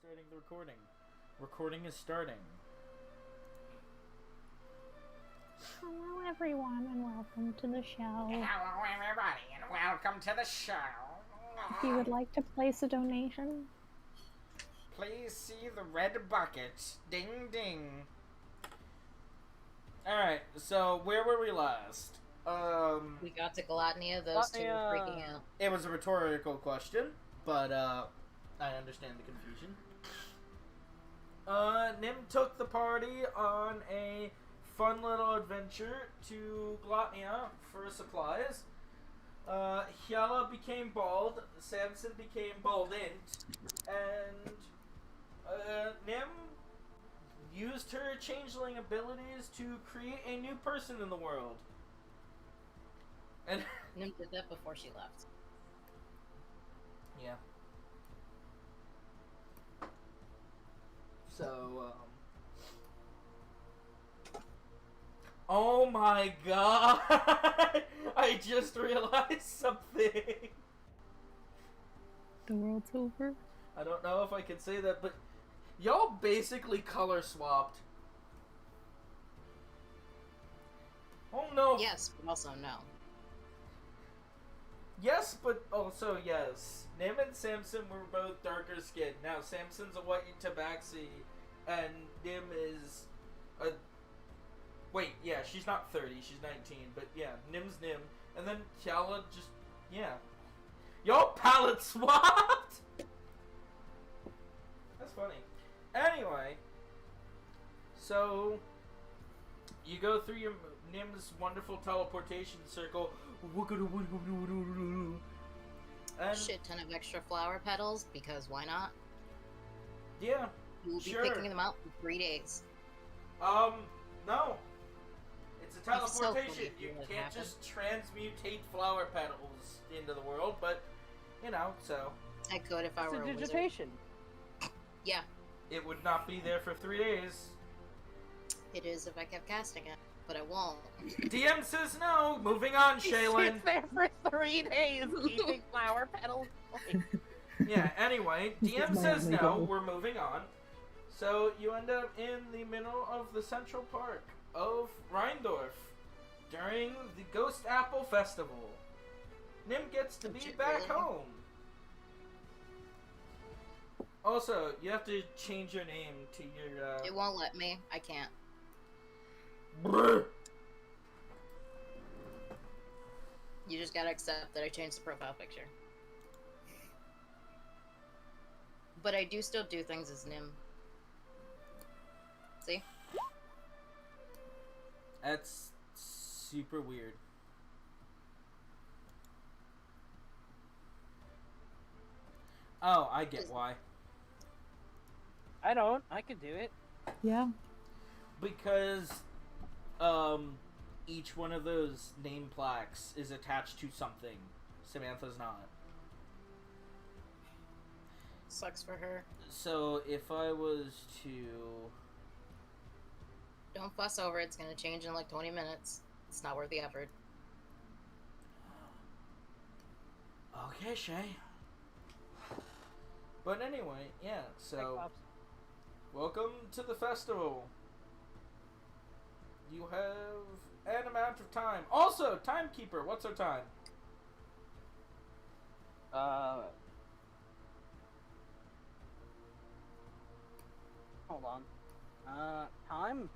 starting the recording. Recording is starting. Hello everyone and welcome to the show. Hello everybody and welcome to the show. If you would like to place a donation, Please see the red bucket. Ding ding. Alright, so where were we last? We got to Gluttony, those two were freaking out. It was a rhetorical question, but I understand the confusion. Nim took the party on a fun little adventure to Glotnia for supplies. Hyala became bald, Samson became baldant, and Nim used her changeling abilities to create a new person in the world. And Nim did that before she left. yeah. So, oh my god! I just realized something! the world's over. I don't know if I can say that, but y'all basically color swapped. Oh no! Yes, but also no. Yes, but also yes. Nim and Samson were both darker skinned. Now, Samson's a white tabaxi, and Nim is a... Wait, yeah, she's not 30, she's 19, but yeah, Nim's Nim. And then Tiala just... yeah. Y'all palette swapped! That's funny. Anyway, so... you go through your Nim's wonderful teleportation circle. And Shit ton of extra flower petals, because why not? yeah, You will be sure. picking them out in 3 days. No. It's a It's so teleportation. funny You when it can't happens. just transmutate flower petals into the world, but, you know, so. I could if I It's were a a wizard. digitation. Yeah, It would not be there for 3 days. it is if I kept casting it, but I won't. DM says no. Moving on, Shaylin. It's there for 3 days, keeping flower petals. Yeah, anyway, DM is my says only no. goal. We're moving on. So you end up in the middle of the central park of Rheindorf during the Ghost Apple Festival. Nim gets to be Legit, back really? home. Also, you have to change your name to your, It won't let me. I can't. Brr. You just gotta accept that I changed the profile picture. But I do still do things as Nim. See? That's super weird. Oh, I get why. I don't. I could do it. Yeah. Because, each one of those name plaques is attached to something. Samantha's not. Sucks for her. So, if I was to... Don't fuss over it. It's gonna change in like 20 minutes. It's not worth the effort. Okay, Shay. But anyway, yeah, so... Cyclops. welcome to the festival. You have an amount of time. Also, timekeeper, what's our time? Hold on. Time?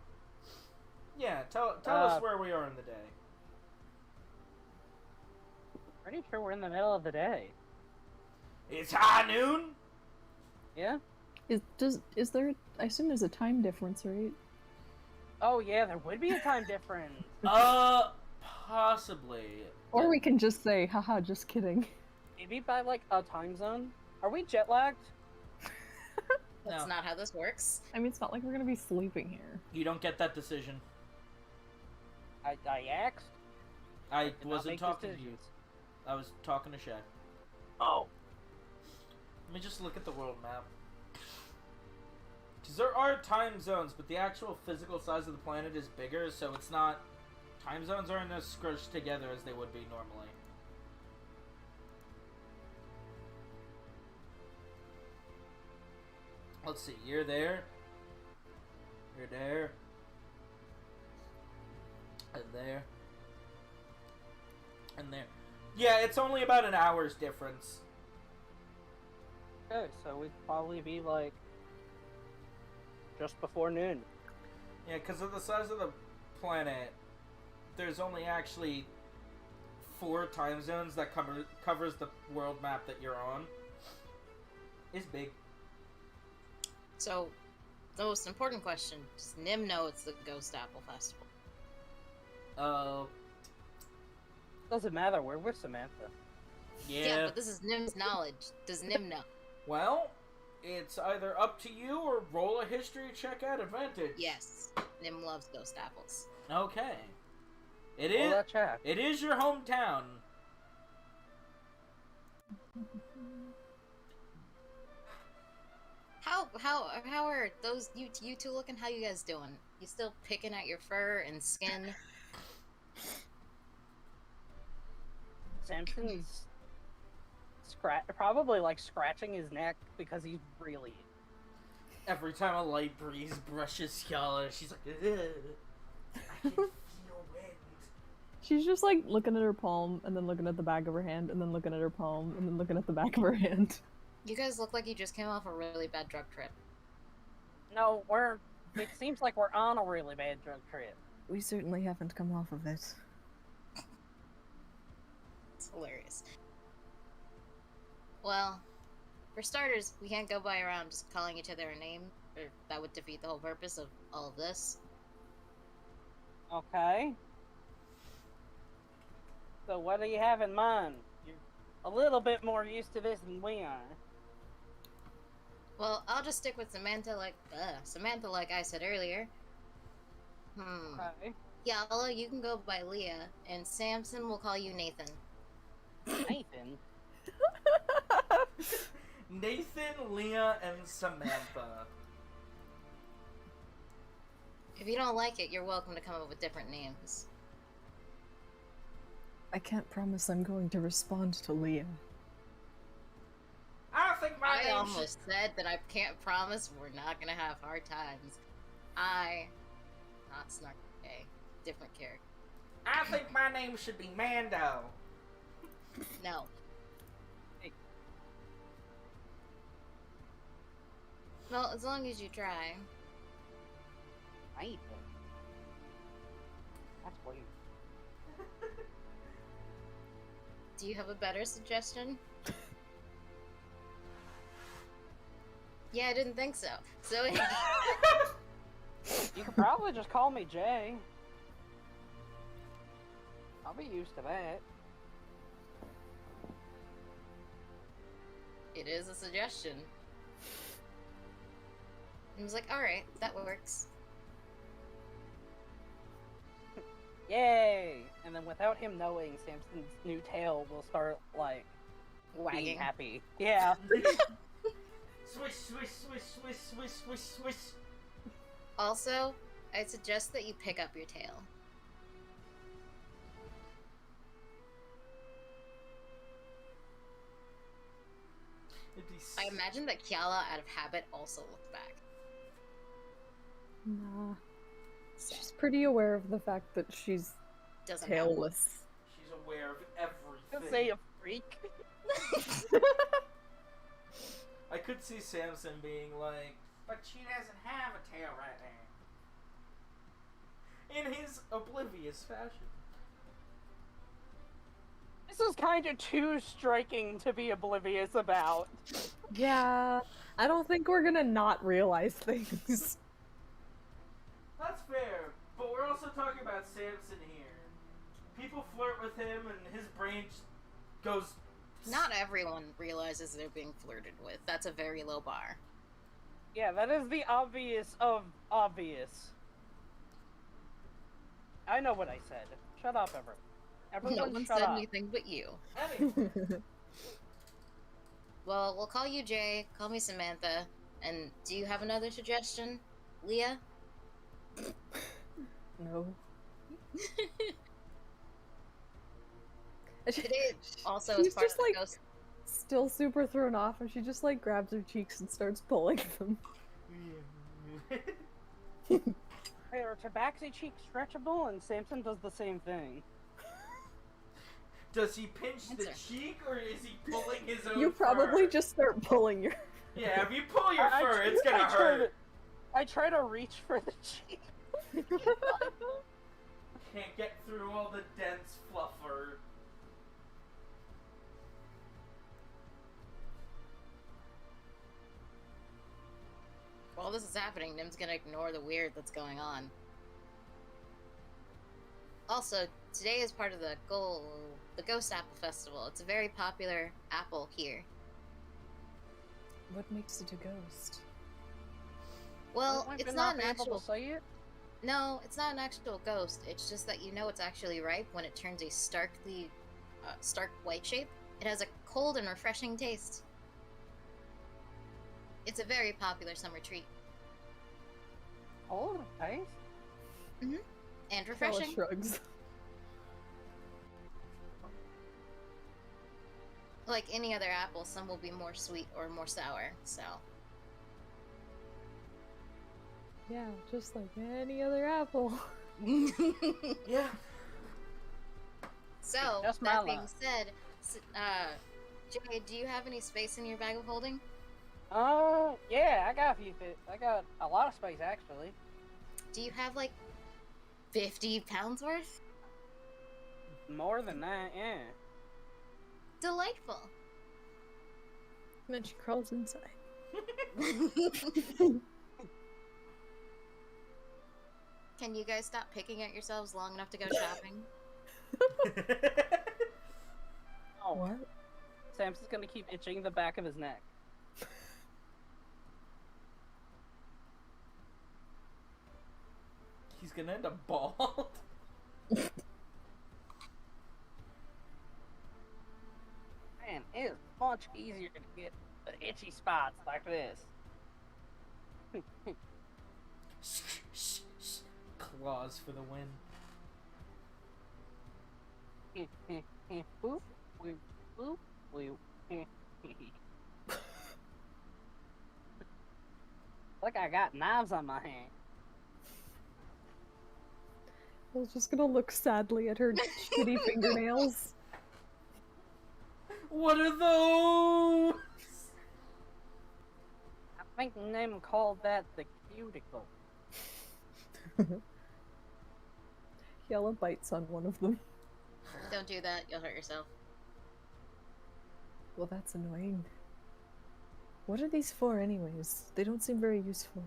Yeah, tell us where we are in the day. Pretty sure we're in the middle of the day. It's high noon? Yeah? Is there? I assume there's a time difference, right? Oh yeah, there would be a time difference. Possibly. Or we can just say, haha, just kidding. Maybe by like a time zone. Are we jet lagged? That's No. not how this works. I mean, it's not like we're gonna be sleeping here. You don't get that decision. I asked. I Did not wasn't make talking to you. decisions. I was talking to Shay. Oh. Let me just look at the world map. Because there are time zones, but the actual physical size of the planet is bigger, so it's not... time zones aren't as scrushed together as they would be normally. Let's see, you're there. You're there. And there. And there. Yeah, it's only about an hour's difference. Okay, so we'd probably be like just before noon. Yeah, because of the size of the planet, there's only actually 4 time zones that covers the world map that you're on. It's big. So, the most important question, does Nim know it's the Ghost Apple Festival? Doesn't matter, we're with Samantha. Yeah. But this is Nim's knowledge. Does Nim know? Well, it's either up to you or roll a history check at advantage. Yes. Nim loves ghost apples. Okay. Roll that check. It is your hometown. How are those you two looking? How you guys doing? You still picking at your fur and skin? Samson's probably like scratching his neck because he's really. Every time a light breeze brushes Scala, she's like, ugh, I can feel wind. She's just like looking at her palm and then looking at the back of her hand and then looking at her palm and then looking at the back of her hand. You guys look like you just came off a really bad drug trip. No, it seems like we're on a really bad drug trip. We certainly haven't come off of it. It's hilarious. Well, for starters, we can't go by around just calling each other a name, or that would defeat the whole purpose of all of this. Okay. So what do you have in mind? You're a little bit more used to this than we are. Well, I'll just stick with Samantha like I said earlier. Okay. Yala, you can go by Leah, and Samson will call you Nathan. Nathan? Nathan, Leah, and Samantha. If you don't like it, you're welcome to come up with different names. I can't promise I'm going to respond to Leah. I think I almost said that I can't promise we're not gonna have hard times. Not Snark. Okay, different character. I think my name should be Mando. No. Well, as long as you try. Nathan? That's weird. Do you have a better suggestion? Yeah, I didn't think so. So You could probably just call me Jay. I'll be used to that. it is a suggestion. I was like, alright, that works. Yay! And then without him knowing, Samson's new tail will start, like, being Wagging. happy. Yeah. Swish, swish, swish, swish, swish, swish, swish. Also, I suggest that you pick up your tail. I imagine that Kiala, out of habit, also looked back. Nah. She's pretty aware of the fact that she's Doesn't matter. tailless. She's aware of Don't everything. say a freak. I could see Samson being like, but she doesn't have a tail right now. In his oblivious fashion. This is kind of too striking to be oblivious about. Yeah, I don't think we're gonna not realize things. That's fair, but we're also talking about Samson here. People flirt with him and his brain just goes... Not everyone realizes they're being flirted with. That's a very low bar. Yeah, that is the obvious of obvious. I know what I said. Shut up, everyone. No Everyone one shut said up. anything but you. Anyway, Well, we'll call you Jay, call me Samantha, and do you have another suggestion? Leah? No. Today also She's is part just of the like ghost. still super thrown off, and she just like grabs her cheeks and starts pulling them. Are tabaxi cheeks stretchable? And Samson does the same thing. Does he pinch the Answer. cheek, or is he pulling his own You probably fur? just start pulling your. Yeah, if you pull your I- I fur, tr- it's gonna I try hurt. I try to reach for the cheek. Can't get through all the dense fluffer. While this is happening, Nim's gonna ignore the weird that's going on. Also, today is part of the Ghost Apple Festival. It's a very popular apple here. What makes it a ghost? Well, We've it's been not an be able actual. to say it. No, it's not an actual ghost. It's just that you know it's actually ripe when it turns a stark white shape. It has a cold and refreshing taste. It's a very popular summer treat. Oh, nice. And Kella refreshing. shrugs. Like any other apple, some will be more sweet or more sour, so. Yeah, just like any other apple. Yeah. So, Just my that being luck. said, Jay, do you have any space in your bag of holding? Yeah, I got a few bits. I got a lot of space, actually. Do you have like 50 pounds worth? More than that, yeah. Delightful. And then she crawls inside. Can you guys stop picking at yourselves long enough to go shopping? Oh, What? Samson's gonna keep itching the back of his neck. He's gonna end up bald. Man, it's much easier to get the itchy spots like this. Claws for the win. Boop, boop, boop, boop. Like I got knives on my hand. I was just gonna look sadly at her shitty fingernails. What are those? I think Nim called that the cuticle. Yella bites on one of them. Don't do that, you'll hurt yourself. Well, that's annoying. What are these for, anyways? They don't seem very useful.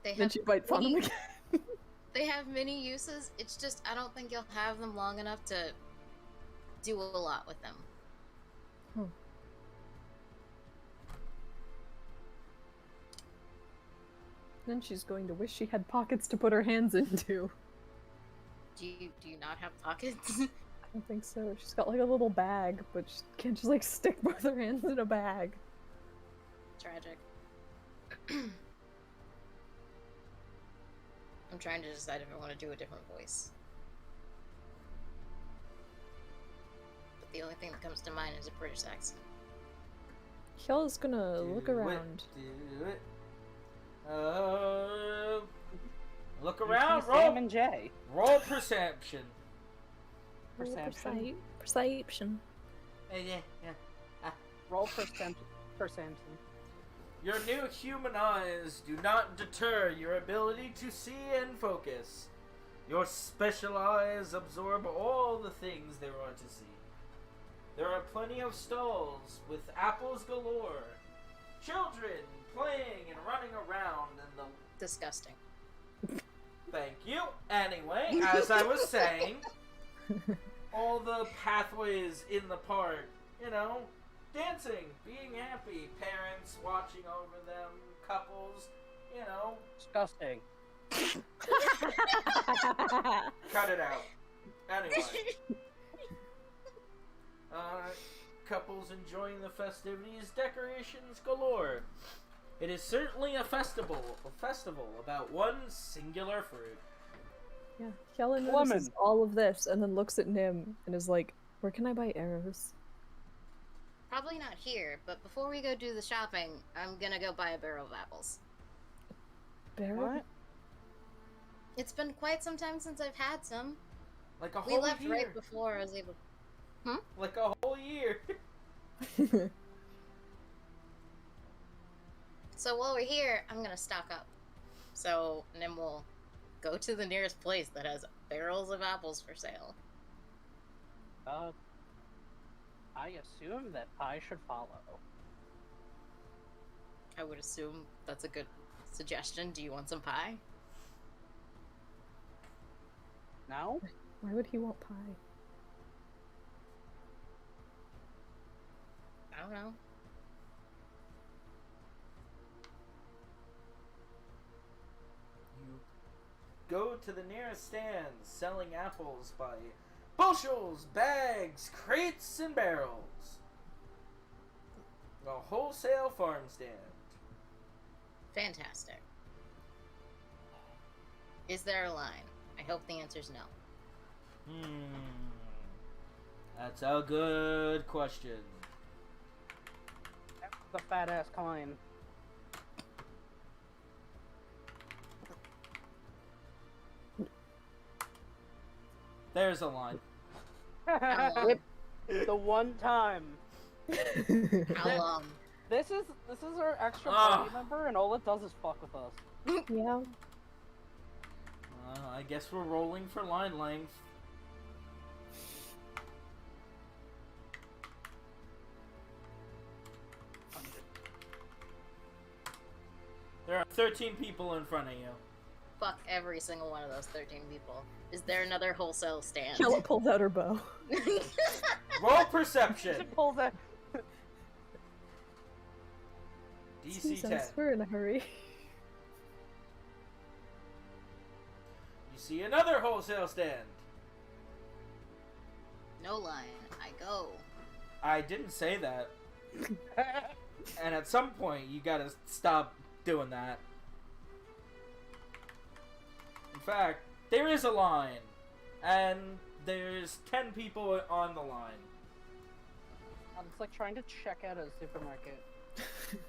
They Then have she bites on them many- again. They have many uses, it's just I don't think you'll have them long enough to do a lot with them. Then she's going to wish she had pockets to put her hands into. Do you not have pockets? I don't think so. She's got like a little bag, but she can't just like stick both her hands in a bag. Tragic. I'm trying to decide if I want to do a different voice. But the only thing that comes to mind is a British accent. Kyella's gonna look Do it, around. Do it. Look You around. see Sam Roll. and Jay. Roll perception. Perception. Perception. Yeah. Roll perception. Perception. Your new human eyes do not deter your ability to see and focus. Your special eyes absorb all the things there are to see. There are plenty of stalls with apples galore. Children playing and running around in the... Disgusting. Thank you. Anyway, as I was saying, all the pathways in the park, you know, dancing, being happy, parents watching over them, couples, you know, Disgusting. cut it out. Anyway, couples enjoying the festivities, decorations galore. It is certainly a festival about one singular fruit. Yeah, Kellen Lemon. notices all of this and then looks at Nim and is like, where can I buy arrows? Probably not here, but before we go do the shopping, I'm gonna go buy a barrel of apples. Barrel? What? It's been quite some time since I've had some. Like a We whole left year. right before I was able. Like a whole year. So while we're here, I'm gonna stock up. So Nim will go to the nearest place that has barrels of apples for sale. I assume that I should follow. I would assume that's a good suggestion. Do you want some pie? No? Why would he want pie? I don't know. You go to the nearest stands selling apples by bushels, bags, crates, and barrels. A wholesale farm stand. Fantastic. Is there a line? I hope the answer's no. That's a good question. The fat ass coin. There's a line. How long? The one time. How long? This is our extra Ah. party member, and all it does is fuck with us. Yeah. I guess we're rolling for line length. There are 13 people in front of you. Fuck every single one of those 13 people. Is there another wholesale stand? Kella pulls out her bow. Roll perception. Just pulls that. DC 10. Jesus, we're in a hurry. You see another wholesale stand. No line. I go. I didn't say that. And at some point, you gotta stop doing that. In fact, there is a line. And there's 10 people on the line. It's like trying to check out a supermarket.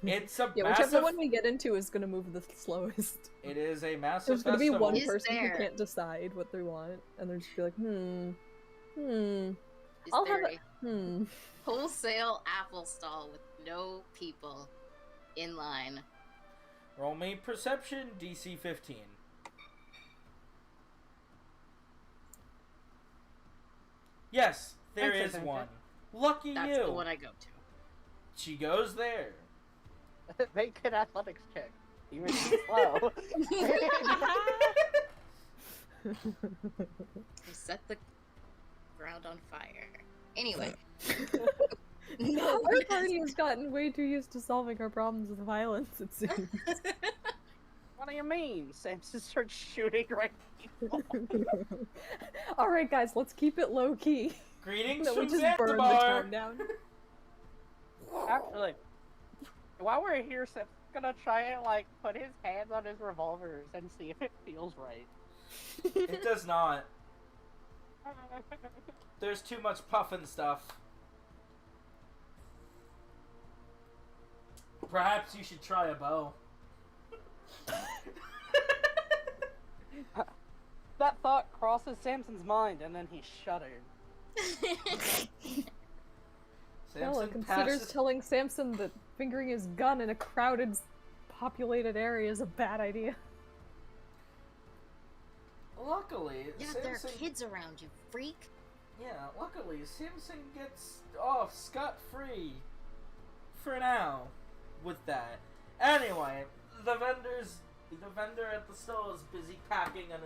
It's a Yeah, massive... whichever one we get into is gonna move the slowest. It is a massive There's gonna be festival. one Is person there- who can't decide what they want, and they're just be like, Is I'll there have a wholesale apple stall with no people in line? Roll me perception, DC 15. Yes, there Thanks, is Anthony. one. Lucky That's you. the one I go to. She goes there. Make an athletics check. Even if it's slow. We set the ground on fire. Anyway. Our party has gotten way too used to solving our problems with violence, it seems. What do you mean? Samson starts shooting right people. Alright guys, let's keep it low key. Greetings No, we from just burn the Zanzibar. town down. Actually, while we're here, Sam's gonna try and like put his hands on his revolvers and see if it feels right. It does not. There's too much puffin stuff. Perhaps you should try a bow. That thought crosses Samson's mind, and then he shuddered. Kella Samson considers passes. telling Samson that fingering his gun in a crowded, populated area is a bad idea. Luckily, Yeah, Samson. there are kids around, you freak. Yeah, luckily, Samson gets off scot-free for now with that. Anyway, the vendor at the stall is busy packing an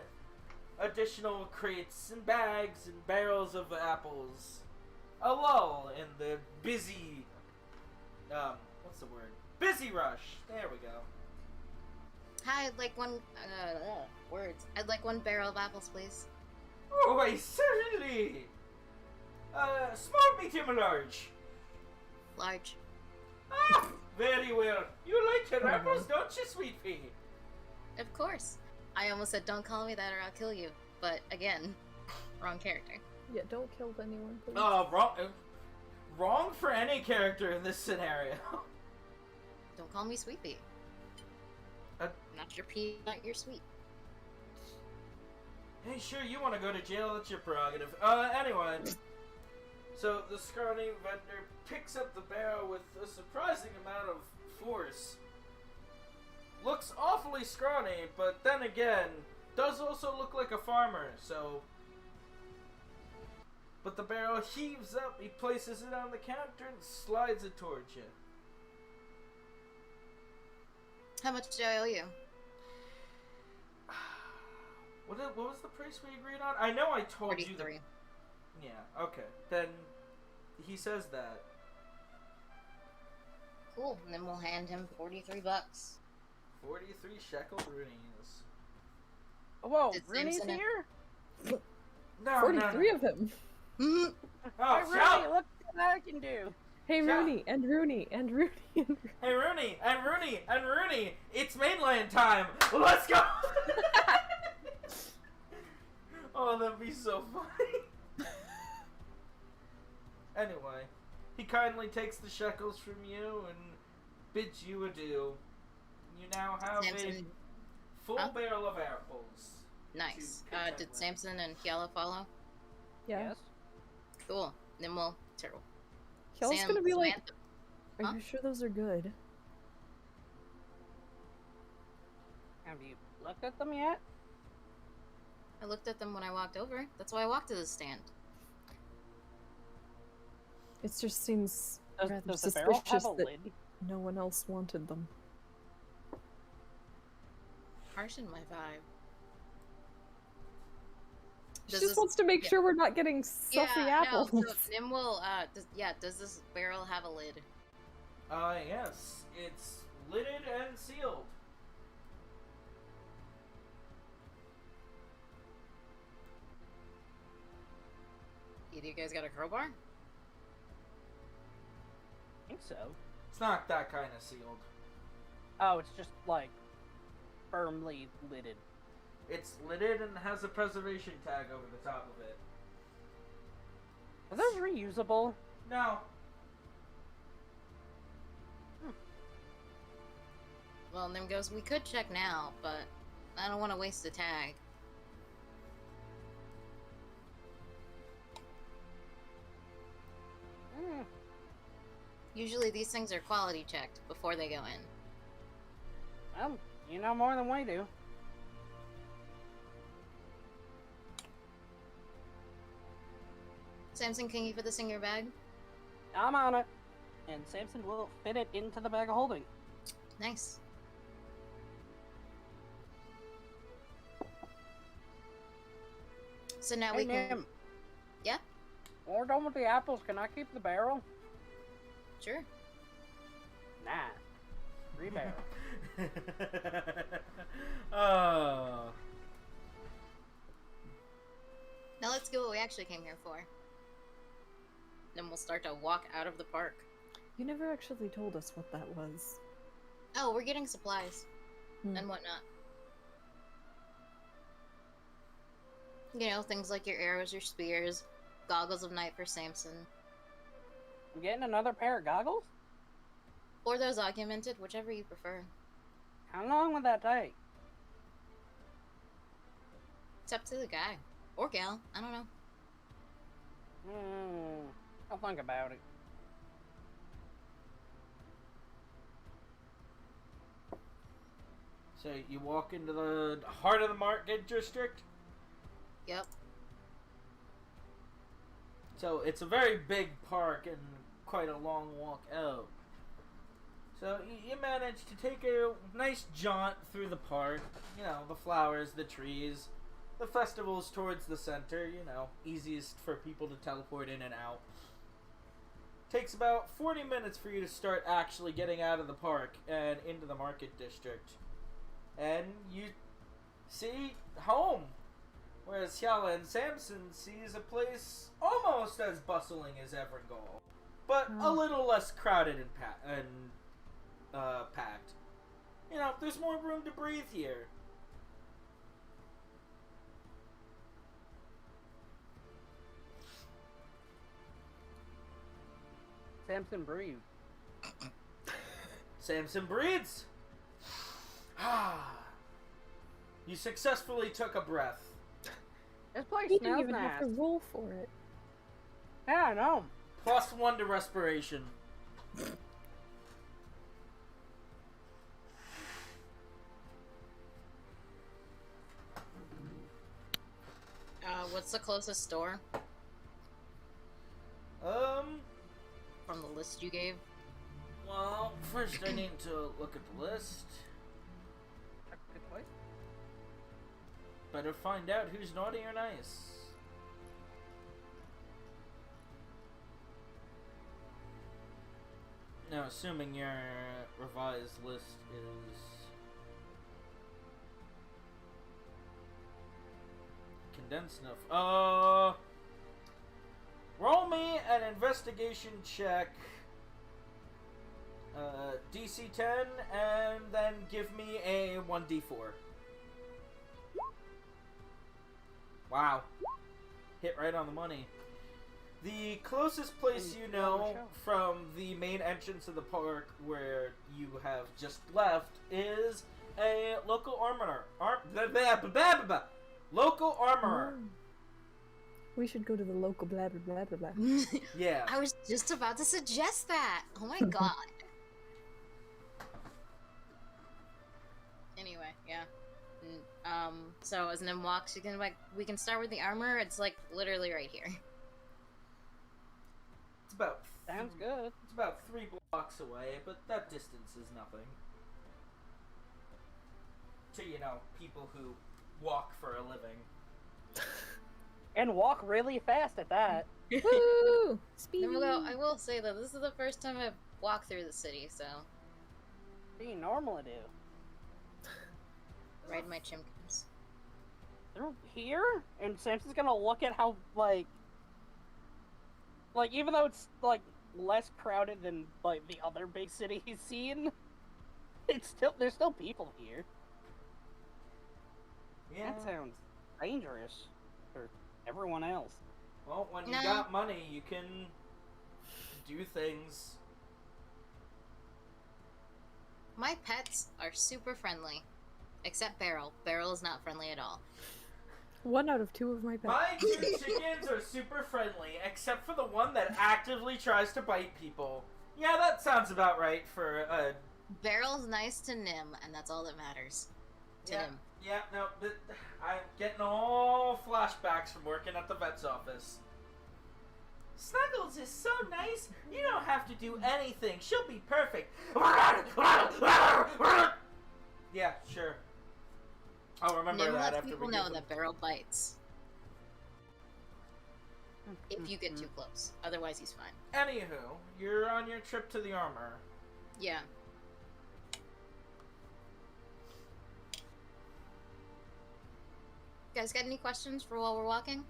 additional crates and bags and barrels of apples. A lull in the busy, what's the word? Busy rush. There we go. Hi, I'd like one, words. I'd like one barrel of apples, please. Oh, why, certainly! Small, medium, or large? Large. Ah, very well. You like your apples, don't you, sweet pea? Of course. I almost said, don't call me that or I'll kill you. but again, wrong character. Yeah, don't kill anyone, please. Wrong for any character in this scenario. Don't call me Sweet Pea. Not your pea, not your sweet. Hey, sure, you want to go to jail, that's your prerogative. Anyway. So, the scrawny vendor picks up the barrel with a surprising amount of force. Looks awfully scrawny, but then again, does also look like a farmer, so... But the barrel heaves up, he places it on the counter and slides it towards you. How much do I owe you? What was the price we agreed on? I know I told you 43. Yeah, okay. Then he says that. Cool, and then we'll hand him 43 bucks. 43 shekel runees. Whoa, Did Rooney's Samson- here? No, 43 of them. Oh, Hey, Rooney, shout! look what I can do. Hey, Yeah. Rooney, and Rooney, and Rooney, and Rooney. Hey, Rooney, and Rooney, and Rooney! It's mainland time! Let's go! Oh, that'd be so funny. Anyway, he kindly takes the shekels from you and bids you adieu. You now have a Samson, full Huh? barrel of apples. nice. to contend Did with. Samson and Kiala follow? Yeah. Yes. Cool. Then we'll turtle. Kel's Sam, gonna be like, Samantha. are Huh? you sure those are good? Have you looked at them yet? I looked at them when I walked over. That's why I walked to the stand. It just seems rather Does the barrel suspicious have a that lid? no one else wanted them. Harsh in my vibe. She Does just this- wants to make yeah. sure we're not getting sussy apples. No, so Nim will, does this barrel have a lid? Yes. It's lidded and sealed. Either you guys got a crowbar? I think so. It's not that kind of sealed. Oh, it's just like firmly lidded. It's lidded and has a preservation tag over the top of it. Are those reusable? No. Well, Nim goes, we could check now, but I don't want to waste the tag. Hmm. Usually these things are quality checked before they go in. Well, you know more than we do. Samson, can you put this in your bag? I'm on it. And Samson will fit it into the bag of holding. Nice. So now Hey, we can... Nim, Yeah, when we're done with the apples, can I keep the barrel? sure. Nah. Rebarrel. Oh. Now let's do what we actually came here for. Then we'll start to walk out of the park. You never actually told us what that was. Oh, we're getting supplies Hmm. and whatnot. You know, things like your arrows, your spears, goggles of night for Samson. I'm getting another pair of goggles? Or those augmented, whichever you prefer. How long would that take? It's up to the guy. Or gal, I don't know. I'll think about it. So you walk into the heart of the market district. Yep. So it's a very big park and quite a long walk out. So you manage to take a nice jaunt through the park. You know, the flowers, the trees, the festivals towards the center. You know, easiest for people to teleport in and out. Takes about 40 minutes for you to start actually getting out of the park and into the market district. And you see home. Whereas Hyala and Samson sees a place almost as bustling as Everengol, but a little less crowded and packed. You know, there's more room to breathe here. Samson breathe. Samson breathes. You successfully took a breath. This place You didn't smells even have to nice. roll for it. Yeah, I know. +1 to respiration. What's the closest store from the list you gave? Well, first I need to look at the list. Good place. Better find out who's naughty or nice. Now, assuming your revised list is condensed enough. Roll me an investigation check. DC 10, and then give me a 1d4. Wow. Hit right on the money. The closest place you know from the main entrance of the park where you have just left is a local armorer. Local armorer. We should go to the local blah blah blah blah blah. Yeah. I was just about to suggest that. Oh my god. Anyway, yeah. So as Nim walks, we can start with the armor. It's like literally right here. It's about Sounds good. It's about 3 blocks away, but that distance is nothing. To, people who walk for a living. And walk really fast at that. Woo! Speedy. I will say that this is the first time I've walked through the city, so What do you normally do? ride my chimkins. Through here? And Samson's gonna look at how, like, even though it's, like, less crowded than, like, the other big city he's seen, there's still people here. Yeah. That sounds dangerous for everyone else. Well, when you No. got money, you can do things. My pets are super friendly. Except Beryl. Beryl is not friendly at all. 1 out of 2 of my pets. My 2 chickens are super friendly, except for the one that actively tries to bite people. Yeah, that sounds about right for a... Beryl's nice to Nim, and that's all that matters. To him. Yeah, no, but I'm getting all flashbacks from working at the vet's office. Snuggles is so nice, you don't have to do anything. She'll be perfect. Yeah, sure. I'll remember Nim that lets after people we know get that Beryl bites. If you get too close. Otherwise, he's fine. Anywho, you're on your trip to the armor. Yeah. Guys, got any questions for while we're walking?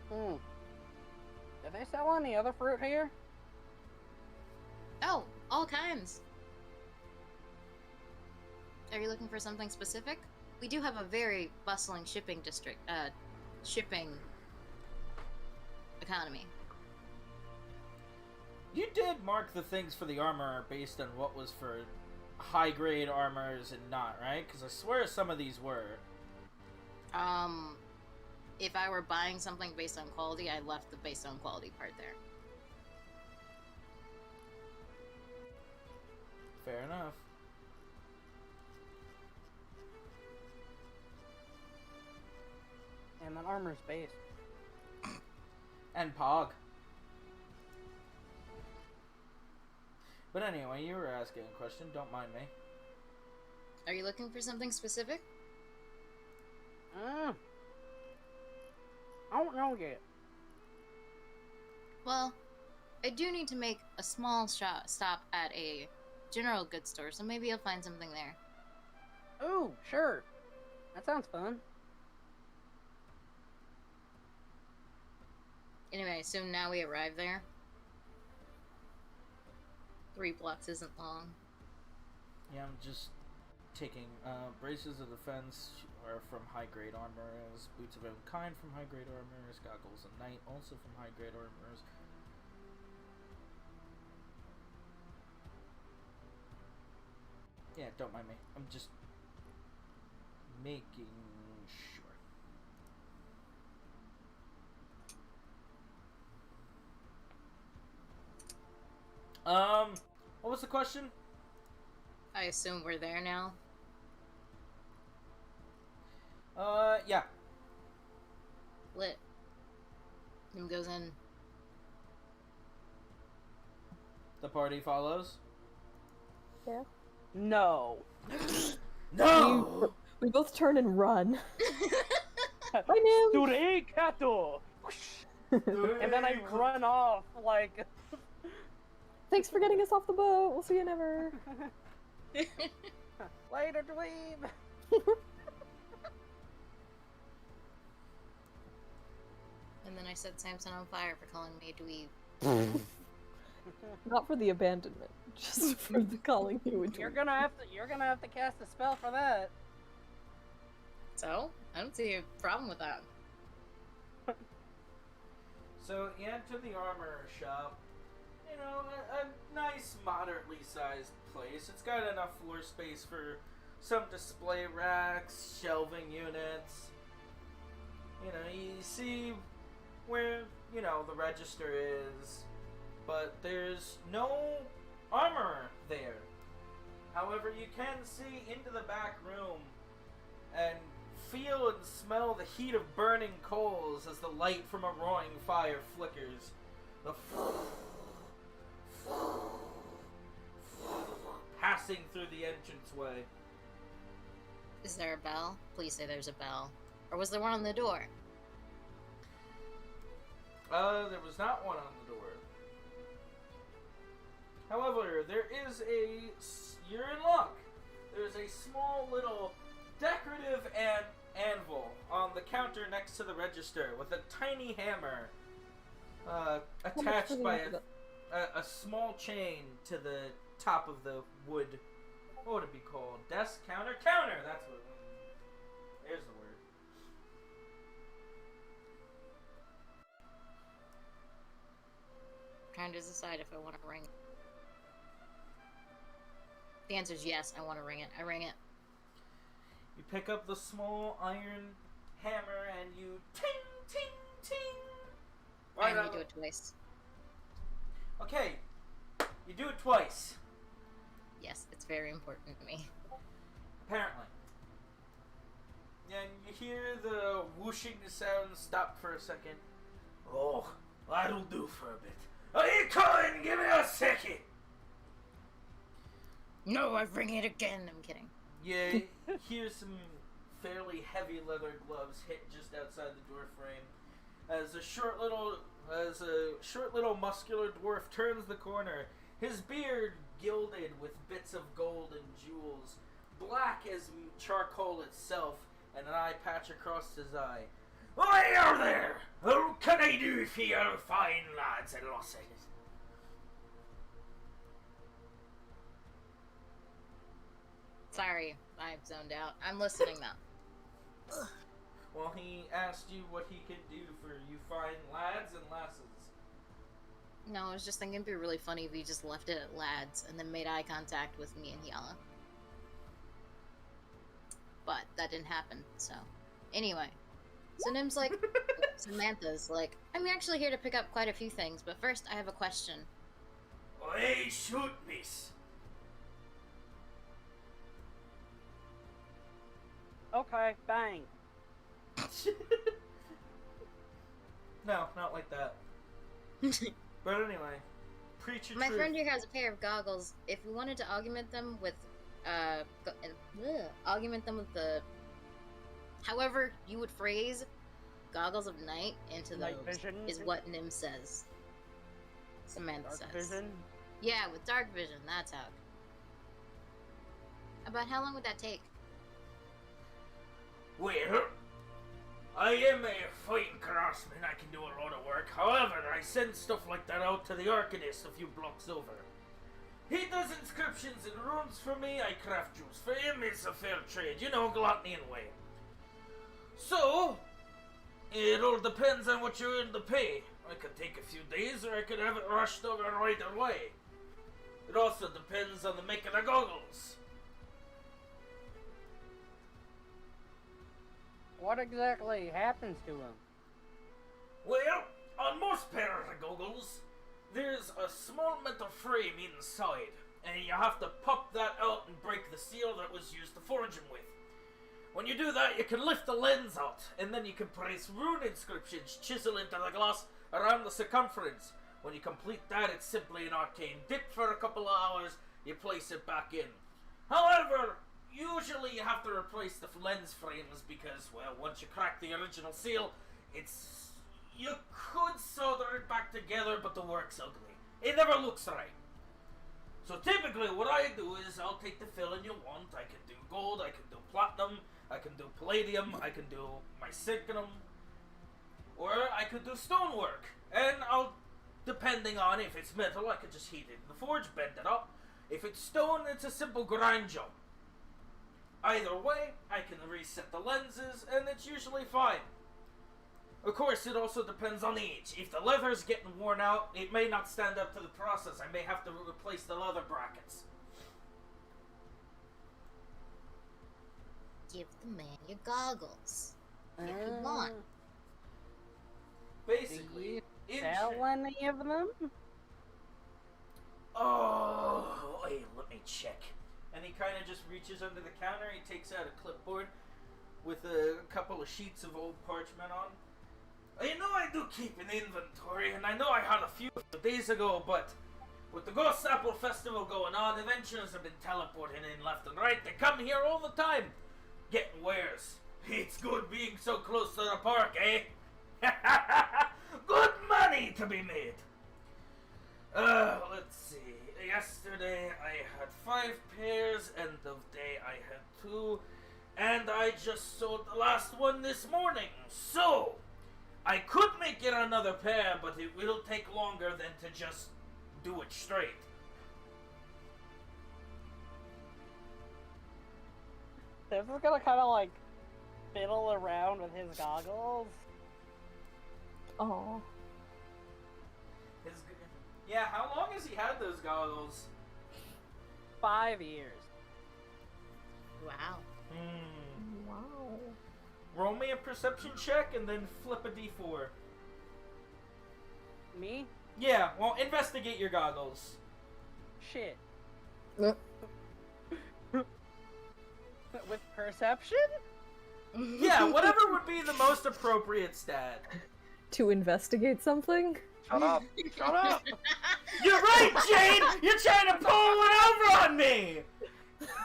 Do they sell any other fruit here? Oh, all kinds. Are you looking for something specific? We do have a very bustling shipping economy. You did mark the things for the armor based on what was for high-grade armors and not, right? Because I swear some of these were. If I were buying something based on quality, I left the based on quality part there. Fair enough. And that armor's base. And Pog. But anyway, you were asking a question. Don't mind me. Are you looking for something specific? I don't know yet. Well, I do need to make a small stop at a general goods store, so maybe I'll find something there. Ooh, sure. That sounds fun. Anyway, so now we arrive there. 3 blocks isn't long. Yeah, I'm just taking braces of defense. are from high-grade armorers. Boots of own kind from high-grade armorers. Goggles of night also from high-grade armorers. Yeah, don't mind me. I'm just making sure. What was the question? I assume we're there now. Yeah. Lit. Nim goes in. The party follows. Yeah. No. No! We both turn and run. Bye, Nim! Suricato! And then I run off like. Thanks for getting us off the boat. We'll see you never. Later, dweeb! And then I set Samson on fire for calling me a dweeb. Not for the abandonment, just for the calling you a dweeb. You're gonna have to cast a spell for that. So, I don't see a problem with that. So you enter the armor shop. You know, a nice, moderately sized place. It's got enough floor space for some display racks, shelving units. You know, you see where, you know, the register is, but there's no armor there. However, you can see into the back room and feel and smell the heat of burning coals as the light from a roaring fire flickers. The passing through the entranceway. Is there a bell? Please say there's a bell. Or was there one on the door? There was not one on the door. However, there is you're in luck. There's a small little decorative anvil on the counter next to the register with a tiny hammer attached by a small chain to the top of the wood. What would it be called? Desk? Counter? Counter! That's what it was. There's the word. I'm trying to decide if I want to ring it. The answer is yes, I want to ring it. I ring it. You pick up the small iron hammer and you ting, ting, ting. I only do it twice. Okay, you do it twice. Yes, it's very important to me. Apparently. And you hear the whooshing sound stop for a second. Oh, that'll do for a bit. Are you coming? Give me a second. No, I ring it again. I'm kidding. You hear some fairly heavy leather gloves hit just outside the door frame as a short little muscular dwarf turns the corner, his beard gilded with bits of gold and jewels, black as charcoal itself, and an eye patch across his eye. Hi there! How can I do for your fine lads and lasses? Sorry, I've zoned out. I'm listening now. Well, he asked you what he can do for you fine lads and lasses. No, I was just thinking it'd be really funny if he just left it at lads and then made eye contact with me and Yala. But that didn't happen, so. Anyway. So Nim's like, Samantha's like, I'm actually here to pick up quite a few things, but first I have a question. Hey, shoot, miss. Okay, bang. No, not like that. But anyway, preach your My truth. friend here has a pair of goggles. If we wanted to augment them with, the, however you would phrase goggles of night into Night those, vision? is what Nim says. Samantha Dark says. vision? Yeah, with dark vision, that's how. About how long would that take? Well, I am a fine craftsman. I can do a lot of work. However, I send stuff like that out to the Arcanist a few blocks over. He does inscriptions and runes for me. I craft jewels for him. It's a fair trade, you know, Glotnian way. So, it all depends on what you're in to pay. I could take a few days, or I could have it rushed over right away. It also depends on the make of the goggles. What exactly happens to him? Well, on most pairs of goggles, there's a small metal frame inside, and you have to pop that out and break the seal that was used to forge them with. When you do that, you can lift the lens out, and then you can place rune inscriptions chiseled into the glass around the circumference. When you complete that, it's simply an arcane dip for a couple of hours, you place it back in. However, usually you have to replace the lens frames because, well, once you crack the original seal, you could solder it back together, but the work's ugly. It never looks right. So typically what I do is I'll take the filling you want. I can do gold, I can do platinum, I can do palladium, I can do my synchronum, or I could do stonework. And depending on if it's metal, I could just heat it in the forge, bend it up. If it's stone, it's a simple grind job. Either way, I can reset the lenses, and it's usually fine. Of course, it also depends on age. If the leather's getting worn out, it may not stand up to the process. I may have to replace the leather brackets. Give the man your goggles. If you want. Basically, Do you sell any of them? Oh, hey, let me check. And he kind of just reaches under the counter. He takes out a clipboard with a couple of sheets of old parchment on. You know I do keep an inventory, and I know I had a few days ago, but with the Ghost Apple Festival going on, adventurers have been teleporting in left and right. They come here all the time, getting wares. It's good being so close to the park, eh? Good money to be made. Let's see. Yesterday I had 5 pairs, end of day I had 2, and I just sold the last one this morning. So, I could make it another pair, but it will take longer than to just do it straight. This is gonna kind of like fiddle around with his goggles. Oh. Yeah, how long has he had those goggles? 5 years. Wow. Wow. Roll me a perception check and then flip a d4. Me? Yeah, well, investigate your goggles. Shit. Uh. With perception? Yeah, whatever would be the most appropriate stat. To investigate something? Shut up. Shut up. You're right, Jane! You're trying to pull one over on me!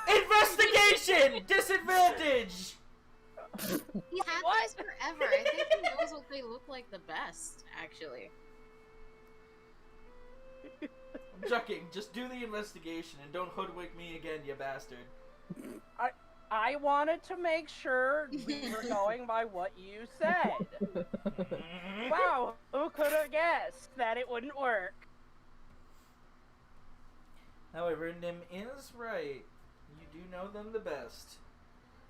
Investigation! Disadvantage! He had these forever. I think he knows what they look like the best, actually. I'm joking. Just do the investigation and don't hoodwink me again, you bastard. I wanted to make sure we were going by what you said. Wow, who could have guessed that it wouldn't work? However, Nim is right. You do know them the best.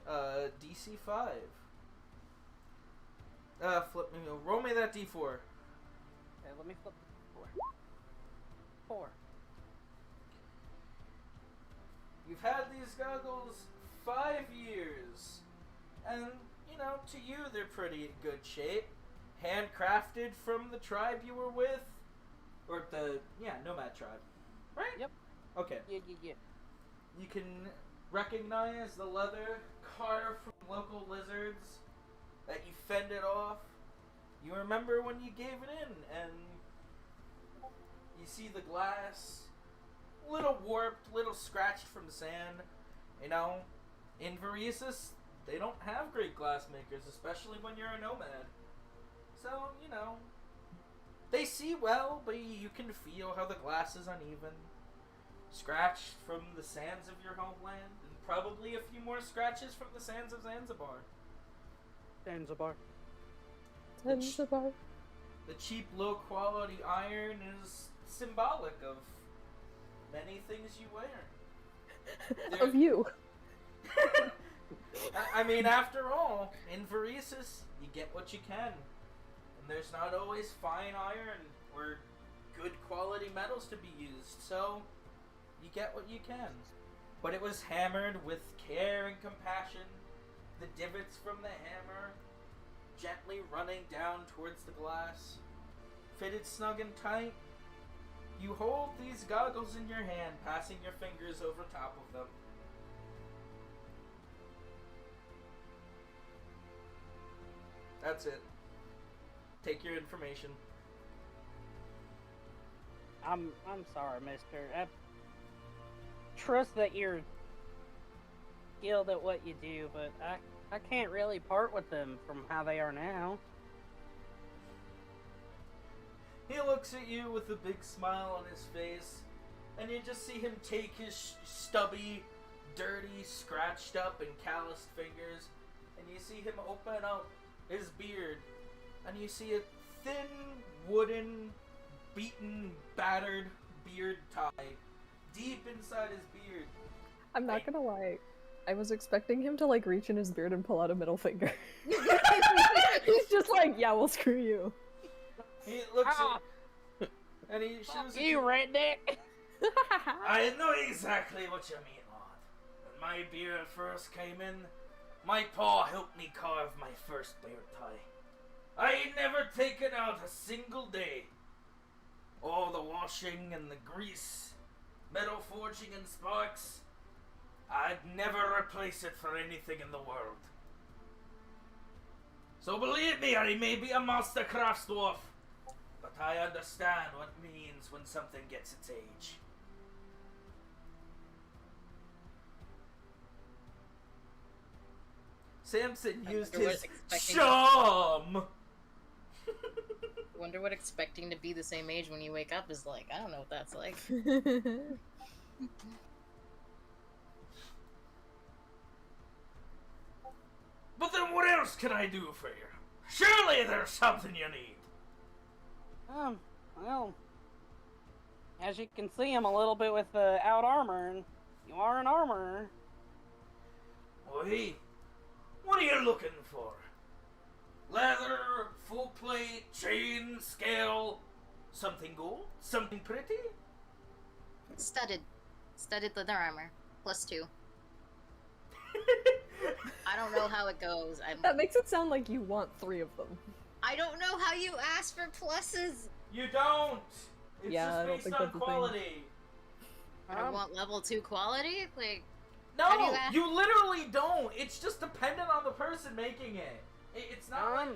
DC 5. Roll me that D4. Okay, let me flip 4. You've had these goggles 5 years. And, you know, to you they're pretty good shape. Handcrafted from the tribe you were with. Or Nomad tribe. Right? Yep. Okay. Yeah. You can recognize the leather carved from local lizards that you fended off. You remember when you gave it in, and you see the glass, little warped, little scratched from the sand. You know, in Varesis, they don't have great glass makers, especially when you're a nomad. So, you know, they see well, but you can feel how the glass is uneven. Scratched from the sands of your homeland, and probably a few more scratches from the sands of Zanzibar. Zanzibar. Zanzibar. The cheap, low-quality iron is symbolic of many things you wear. Of you. I mean, after all, in Varesis, you get what you can. And there's not always fine iron or good quality metals to be used, so you get what you can. But it was hammered with care and compassion, the divots from the hammer gently running down towards the glass, fitted snug and tight. You hold these goggles in your hand, passing your fingers over top of them. That's it. Take your information. I'm sorry, mister. I trust that you're skilled at what you do, but I can't really part with them from how they are now. He looks at you with a big smile on his face, and you just see him take his stubby, dirty, scratched up and calloused fingers, and you see him open up his beard, and you see a thin, wooden, beaten, battered beard tie deep inside his beard. I'm not gonna lie. I was expecting him to like reach in his beard and pull out a middle finger. He's just like, yeah, well, screw you. He looks at and he shows You redneck! I know exactly what you mean, lad. When my beard first came in, my paw helped me carve my first beard tie. I ain't never taken out a single day. All the washing and the grease, metal forging and sparks, I'd never replace it for anything in the world. So believe me, I may be a master crafts dwarf, but I understand what it means when something gets its age. Samson used his charm! Wonder what expecting to be the same age when you wake up is like. I don't know what that's like. But then what else can I do for you? Surely there's something you need. Well, as you can see, I'm a little bit with out armor, and you are an armorer. Oi, what are you looking for? Leather, full plate, chain, scale, something gold, something pretty? Studded leather armor, +2. I don't know how it goes. That makes it sound like you want 3 of them. I don't know how you ask for pluses. You don't! It's Yeah, I don't just think based on that's a thing. quality. I want level 2 quality? Like, how do No, you ask? you literally don't. It's just dependent on the person making it. It's not like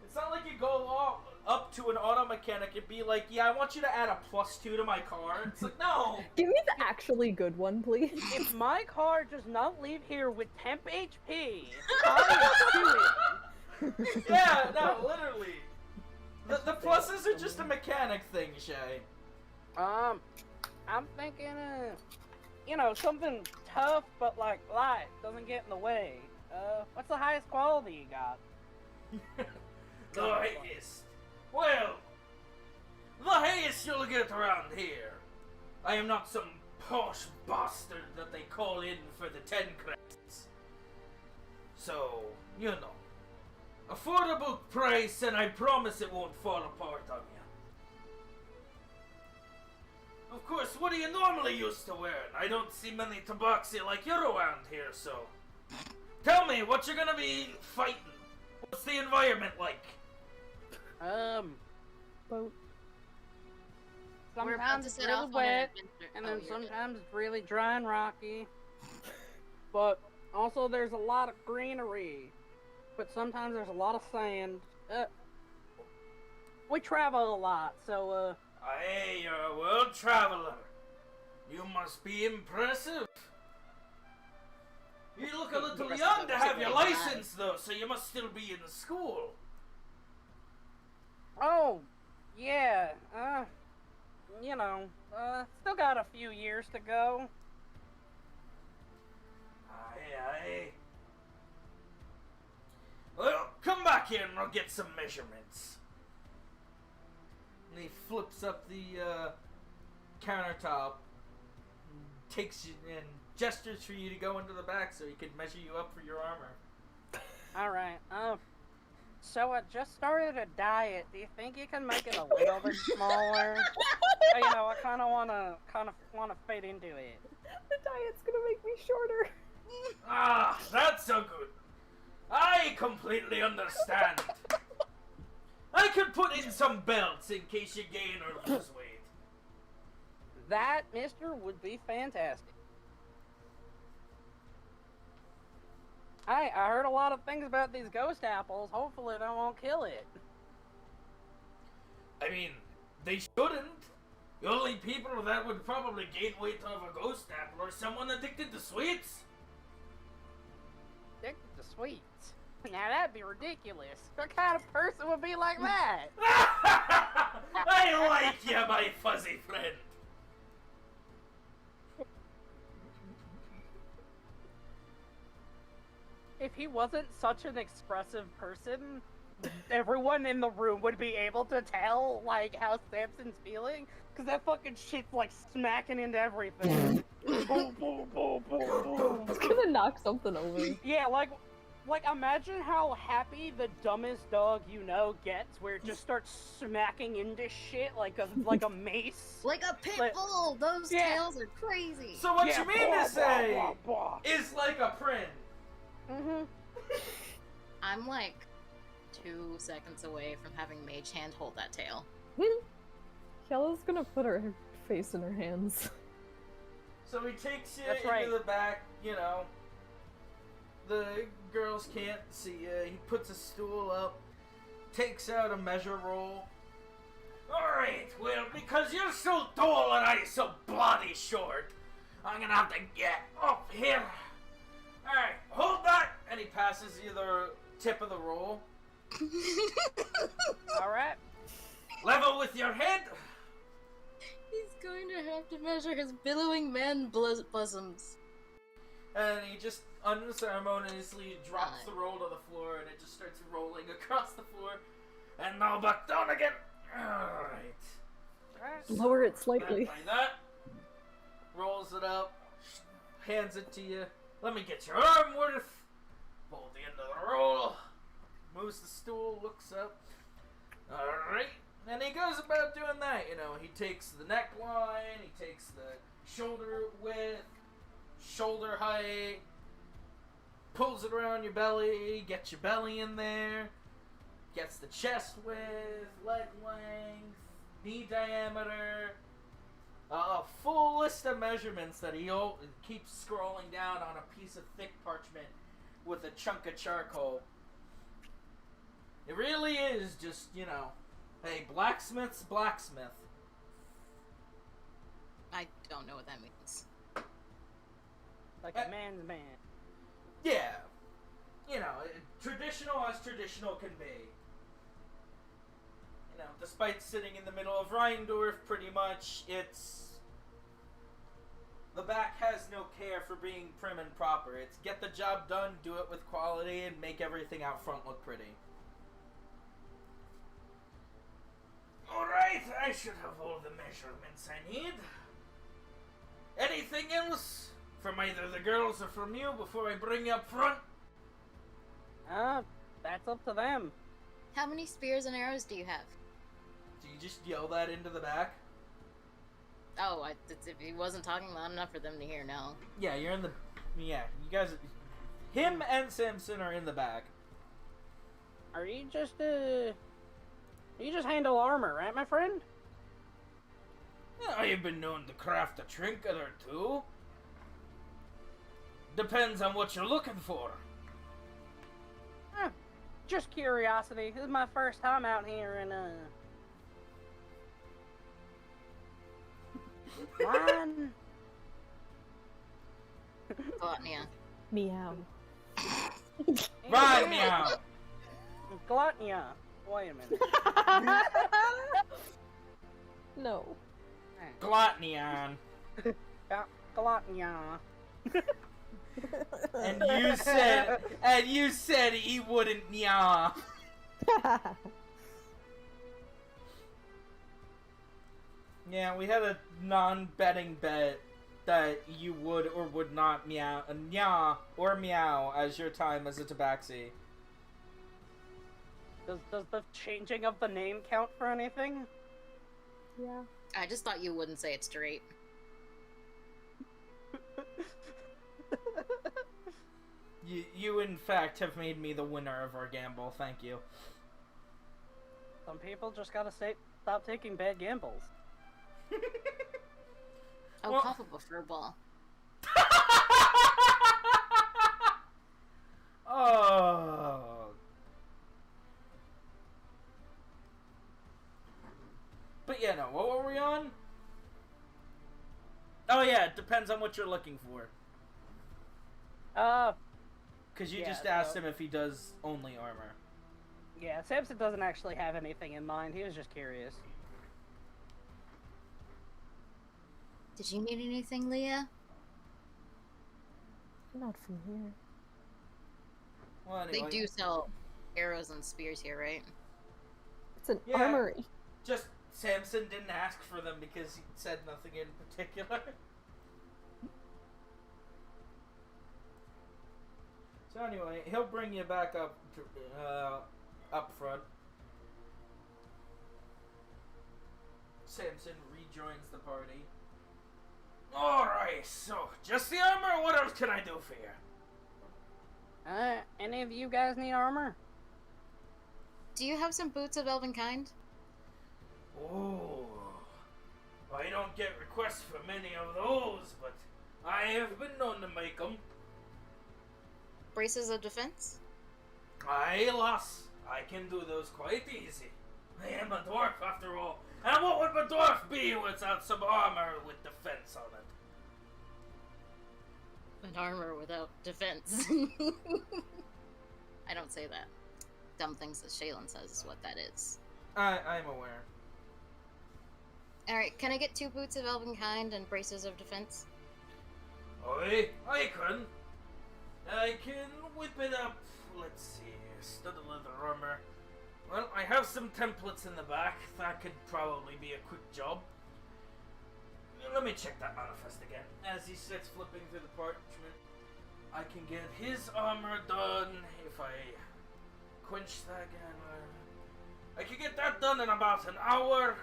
it's not like you go up to an auto mechanic and be like, yeah, I want you to add a +2 to my car. It's like, no. Give me the actually good one, please. If my car does not leave here with temp HP, I am suing. Yeah, no, literally. The pluses are just a mechanic thing, Shay. I'm thinking, something tough but like light, doesn't get in the way. What's the highest quality you got? The highest. Well, the highest you'll get around here. I am not some posh bastard that they call in for the 10 credits. So, affordable price, and I promise it won't fall apart on you. Of course, what are you normally used to wearing? I don't see many tabaxi like you around here, so... Tell me, what you're gonna be fighting? What's the environment like? Boat. We're about Sometimes to it's set really off on an wet, adventure. and Oh, then you're good. sometimes it's really dry and rocky. But also there's a lot of greenery. But sometimes there's a lot of sand. We travel a lot, so Hey, you're a world traveler. You must be impressive. You look a little Impressive young to have your over 65. license, though, so you must still be in school. oh, yeah, still got a few years to go. Aye. Well, come back here and I'll get some measurements. And he flips up the countertop, takes you and gestures for you to go into the back so he can measure you up for your armor. Alright, so I just started a diet. Do you think you can make it a little bit smaller? I kind of wanna fit into it. The diet's gonna make me shorter. Ah, that's so good. I completely understand. I could put in some belts in case you gain or lose weight. That, mister, would be fantastic. I heard a lot of things about these ghost apples. Hopefully they won't kill it. I mean, they shouldn't. The only people that would probably gain weight off a ghost apple are someone addicted to sweets. Addicted to sweets. Now that'd be ridiculous. What kind of person would be like that? I like you, my fuzzy friend. If he wasn't such an expressive person, everyone in the room would be able to tell, like, how Samson's feeling. Because that fucking shit's, like, smacking into everything. Boom, boom, boom, boom, boom. It's gonna knock something over. Yeah, like imagine how happy the dumbest dog you know gets, where it just starts smacking into shit like a mace. Like a pit Like- bull! Those tails are crazy! So what Yeah, you mean blah, to say blah, blah, blah. is like a prin. Mm-hmm. I'm like 2 seconds away from having Mage Hand hold that tail. Kella's gonna put her face in her hands. So he takes you That's into right. the back, you know. The girls can't see you. He puts a stool up, takes out a measure roll. Alright, well, because you're so tall and I'm so bloody short, I'm gonna have to get up here. Alright, hold that! And he passes you the tip of the roll. Alright. Level with your head. He's going to have to measure his billowing man bosoms. And he just unceremoniously drops the roll to the floor and it just starts rolling across the floor. And now back down again. Alright. Alright. Lower it slightly. Like that. Rolls it up. Hands it to you. Let me get your arm worth. Hold the end of the roll. Moves the stool, looks up. Alright. And he goes about doing that, you know. He takes the neckline, he takes the shoulder width, shoulder height, pulls it around your belly, gets your belly in there, gets the chest width, leg length, knee diameter, a full list of measurements that he keeps scrolling down on a piece of thick parchment with a chunk of charcoal. It really is just, you know, hey, blacksmith's blacksmith. I don't know what that means. Like a man's man. Yeah. You know, traditional as traditional can be. You know, despite sitting in the middle of Rheindorf, pretty much, it's... The back has no care for being prim and proper. It's get the job done, do it with quality, and make everything out front look pretty. Alright, I should have all the measurements I need. Anything else? From either the girls or from you before I bring you up front? That's up to them. How many spears and arrows do you have? Do you just yell that into the back? Oh, if he wasn't talking loud enough for them to hear, no. Yeah, you're in the... Yeah, you guys... Him and Samson are in the back. Are you just, you just handle armor, right, my friend? Yeah, I have been known to craft a trinket or two. Depends on what you're looking for. Just curiosity. This is my first time out here in, Mine. Glotnia. Meow. Right, meow! Glotnia. Wait a minute. No. Glotnion. Glotnia. And you said he wouldn't meow. Yeah, we had a non-betting bet that you would or would not meow or meow as your time as a tabaxi. Does the changing of the name count for anything? Yeah. I just thought you wouldn't say it straight. You in fact have made me the winner of our gamble. Thank you. Some people just gotta stop taking bad gambles. Oh, Well- Papa prefer ball. Oh. But yeah, no. What were we on? Oh yeah, it depends on what you're looking for. Because you Yeah, just asked so- him if he does only armor. Yeah, Samson doesn't actually have anything in mind. He was just curious. Did you need anything, Leah? Not from here. Well, They anyway, do sell arrows and spears here, right? It's an Yeah. armory. just Samson didn't ask for them because he said nothing in particular. So anyway, he'll bring you back up front. Samson rejoins the party. Alright, so just the armor, what else can I do for you? Any of you guys need armor? Do you have some boots of elven kind? Oh, I don't get requests for many of those, but I have been known to make them. Braces of defense? Aye, lass, I can do those quite easy. I am a dwarf after all, and what would a dwarf be without some armor with defense on it? An armor without defense. I don't say that. Dumb things that Shaylin says is what that is. I'm aware. Alright, can I get 2 boots of elven kind and braces of defense? Aye, I can. I can whip it up. Let's see, studded leather armor. Well, I have some templates in the back. That could probably be a quick job. Let me check that manifest again. As he sits flipping through the parchment, I can get his armor done if I quench that again. I can get that done in about an hour.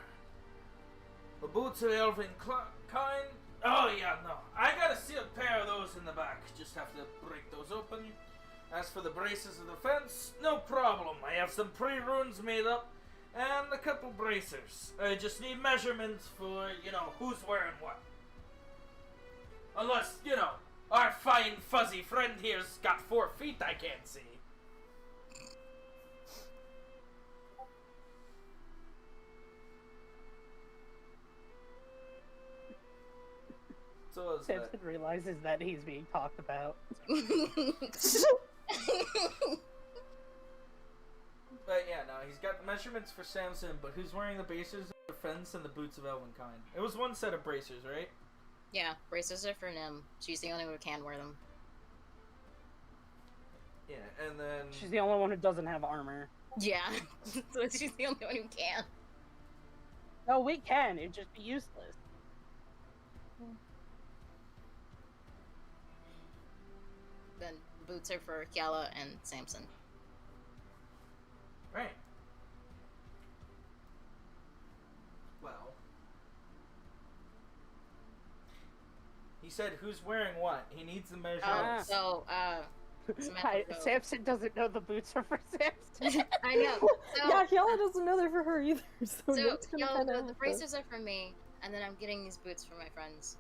The boots of the elven kind. Oh yeah, no. I got a sealed pair of those in the back. Just have to break those open. As for the braces of defense, no problem. I have some pre-runes made up and a couple bracers. I just need measurements for, who's wearing what. Unless, our fine fuzzy friend here's got 4 feet I can't see. So is that. Samson realizes that he's being talked about. But yeah, no, he's got the measurements for Samson, but who's wearing the bracers of defense and the boots of elven kind? It was one set of bracers, right? Yeah, braces are for Nim. She's the only one who can wear them. Yeah, and then... She's the only one who doesn't have armor. Yeah, so she's the only one who can. No, we can. It'd just be useless. Then boots are for Kiala and Samson. Right. Well... He said who's wearing what. He needs the measurements. Samantha, Samson doesn't know the boots are for Samson. I know. So, Yeah, Kiala doesn't know they're for her either, so so Nim's gonna Kiala, kinda the have to- braces are for me, and then I'm getting these boots for my friends.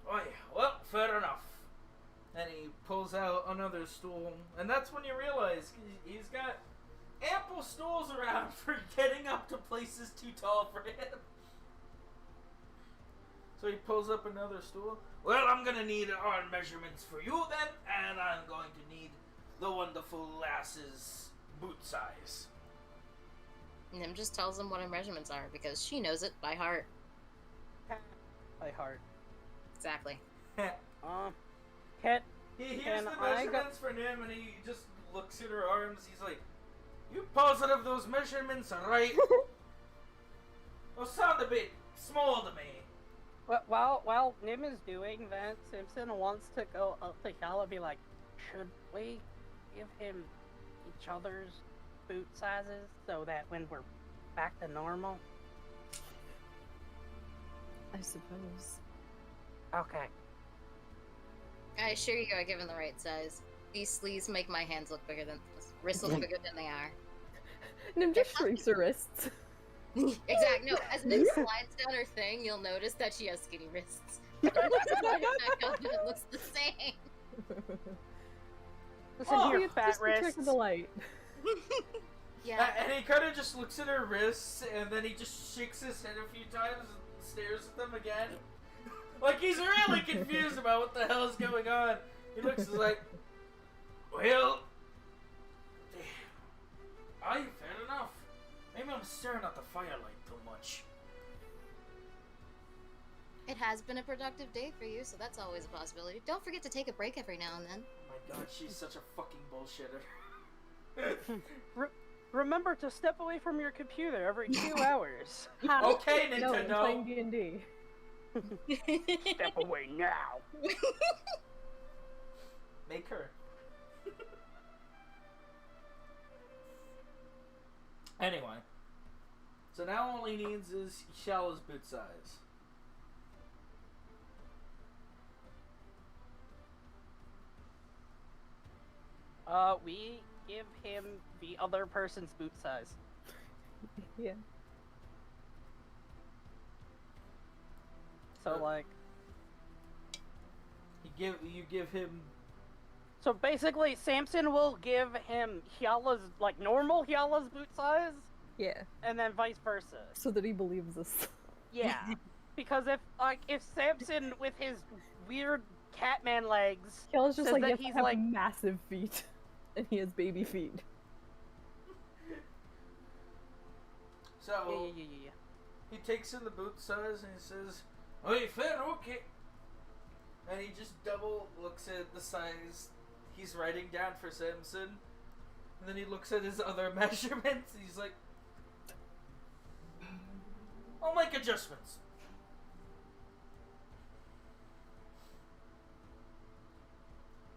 Oh yeah, well, fair enough. And he pulls out another stool, and that's when you realize he's got ample stools around for getting up to places too tall for him. So he pulls up another stool. Well, I'm gonna need our measurements for you then, and I'm going to need the wonderful lass's boot size. Nim just tells them what her measurements are because she knows it by heart. By heart. Exactly. Cat. He hears Can the I go- measurements for him, and he just looks at her arms. He's like, "You positive those measurements are right?" Those sound a bit small to me. While Nim is doing that, Simpson wants to go up to Cal and be like, should we give him each other's boot sizes so that when we're back to normal? I suppose. Okay. I assure you, I give him the right size. These sleeves make my hands look bigger than wrists look bigger than they are. Nim just shrinks her wrists. Exactly. No, as Nim slides down her thing, you'll notice that she has skinny wrists. It looks the same. Listen Oh, here, It's fat just the trick wrists. of the light. Yeah. And he kind of just looks at her wrists, and then he just shakes his head a few times and stares at them again. Like he's really confused about what the hell is going on. He looks like, well, I've had enough. Maybe I'm staring at the firelight too much. It has been a productive day for you, so that's always a possibility. Don't forget to take a break every now and then. Oh my god, she's such a fucking bullshitter. Remember to step away from your computer every 2 hours. Okay, No, I'm Nintendo. playing D&D. Step away now. Make her. Anyway. So now all he needs is Shallow's boot size. We give him the other person's boot size. Yeah. So like, You give him. so basically, Samson will give him Hyala's, like normal Hyala's boot size, Yeah. and then vice versa. So that he believes us. Yeah, because if Samson with his weird Catman legs, Kel's just says like, that yes, I he's have like, massive feet. And he has baby feet. So yeah. he takes in the boot size and he says, "Hey, fair, okay." And he just double looks at the size he's writing down for Samson. And then he looks at his other measurements and he's like, "I'll make adjustments."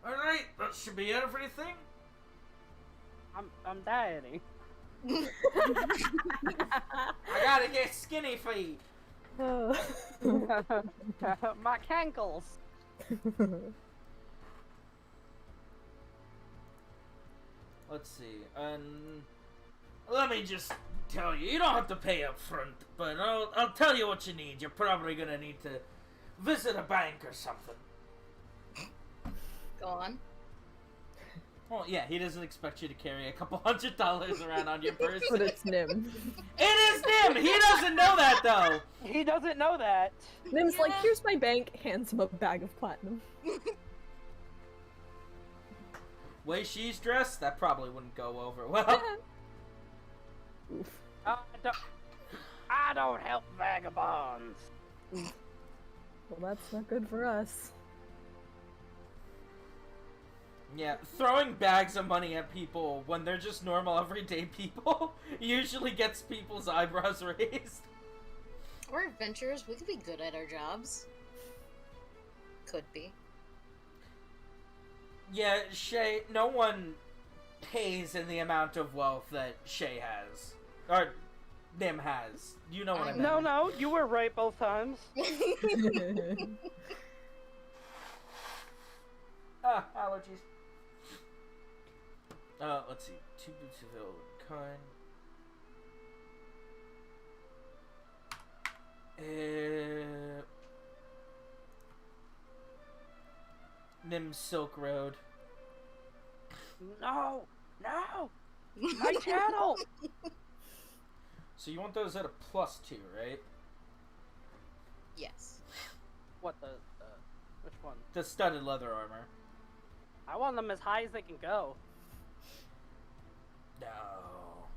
Alright, that should be everything. I'm dieting. I gotta get skinny feet. My cankles. Let's see, let me just tell you, you don't have to pay up front, but I'll tell you what you need. You're probably gonna need to visit a bank or something. Go on. Well, yeah, he doesn't expect you to carry a couple $100 around on your person. But it's Nim. It is Nim! He doesn't know that, though! He doesn't know that. Nim's like, here's my bank, hands him a bag of platinum. Way she's dressed, that probably wouldn't go over well. Oof. I don't help vagabonds. Well, that's not good for us. Yeah, throwing bags of money at people when they're just normal, everyday people usually gets people's eyebrows raised. We're adventurers. We could be good at our jobs. Could be. Yeah, Shay, no one pays in the amount of wealth that Shay has. Or Nim has. You know what I mean. No, you were right both times. Allergies. Let's see. 2 boots of ill kind. Nim Silk Road. No! My channel! So you want those at a +2, right? Yes. What which one? The studded leather armor. I want them as high as they can go. No.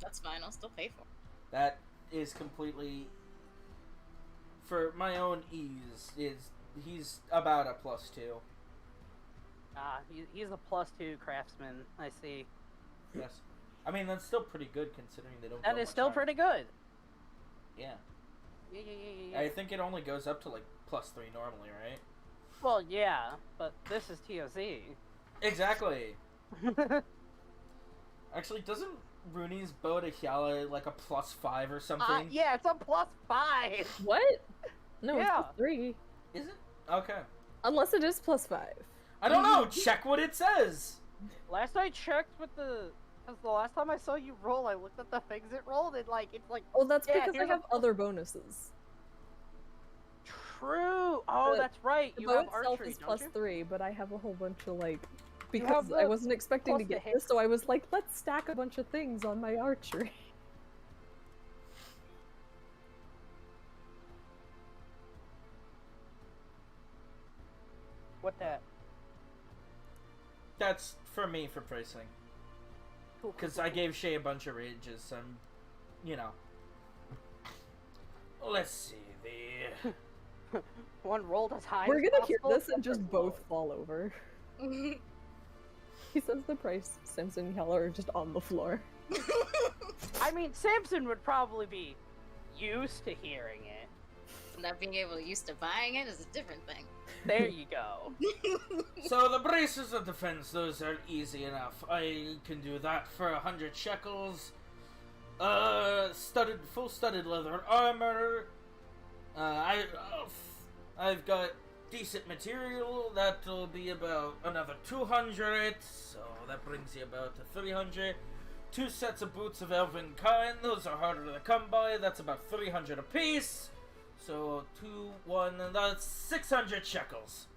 That's fine. I'll still pay for it. That is completely... For my own ease, he's about a +2. He's a +2 craftsman, I see. Yes. I mean, that's still pretty good considering they don't That go is much still higher. pretty good. Yeah. Yeah. I think it only goes up to like +3 normally, right? Well, yeah, but this is TOZ. Exactly. Actually, doesn't Rooney's bow to Hyala like a +5 or something? Yeah, it's a +5. What? No, Yeah. it's +3. Is it? Okay. Unless it is +5. I don't know. Check what it says. Last I checked with the... Because the last time I saw you roll, I looked at the things it rolled, and like, it's like... Oh, that's Yeah, because I here's a- have other bonuses. True! Oh, The- that's right, The you bow have itself archery, is don't you? +3, but I have a whole bunch of like... have Because I the wasn't expecting to plus the get hit. this, so I was like, let's stack a bunch of things on my archery. What that? That's for me for pricing. Cool, Because I gave Shay a bunch of rages, and, you know. Let's see, the... One rolled as high We're as gonna hear possible, this and just separate both roll. fall over. He says the price, Simpson and Heller are just on the floor. I mean, Samson would probably be used to hearing it. Not being able to used to buying it is a different thing. There you go. So the braces of defense, those are easy enough. I can do that for 100 shekels. Full studded leather armor. I've got decent material. That'll be about another 200. So that brings you about to 300. 2 sets of boots of elven kind. Those are harder to come by. That's about 300 apiece. So 2, 1, and that's 600 shekels.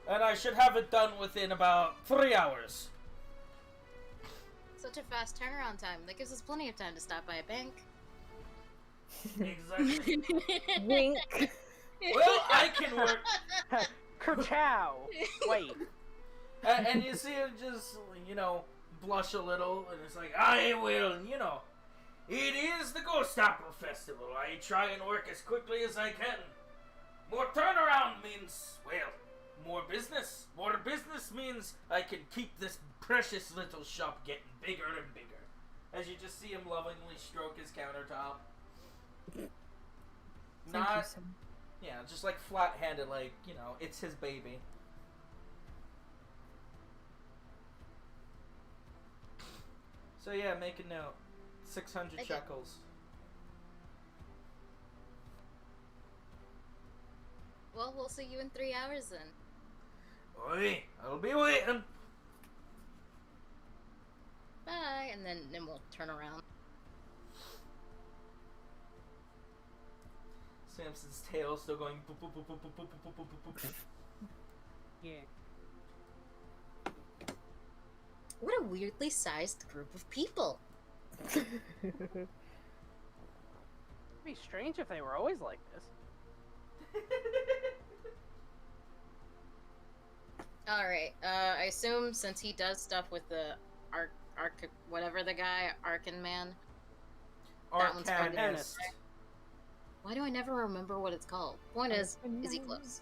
And I should have it done within about 3 hours. Such a fast turnaround time. That gives us plenty of time to stop by a bank. Exactly. Wink. Well, I can work. Kerchow! Wait. And you see him just, blush a little, and it's like, I will, it is the Ghost Opera Festival. I try and work as quickly as I can. More turnaround means, well, more business. More business means I can keep this precious little shop getting bigger and bigger. As you just see him lovingly stroke his countertop. Not, yeah, just like flat-handed, like, it's his baby. So yeah, make a note. 600 Okay. shekels. Well, we'll see you in 3 hours then. Oi, I'll be waiting. Bye, and then we'll turn around. Samson's tail still going boop, boop, boop, boop, boop, boop, boop, boop, boop, boop. Yeah. What a weirdly sized group of people. It'd be strange if they were always like this. Alright, I assume since he does stuff with the whatever the guy, Arcan Man. That one's probably Arcanist. Why do I never remember what it's called? Point is he close?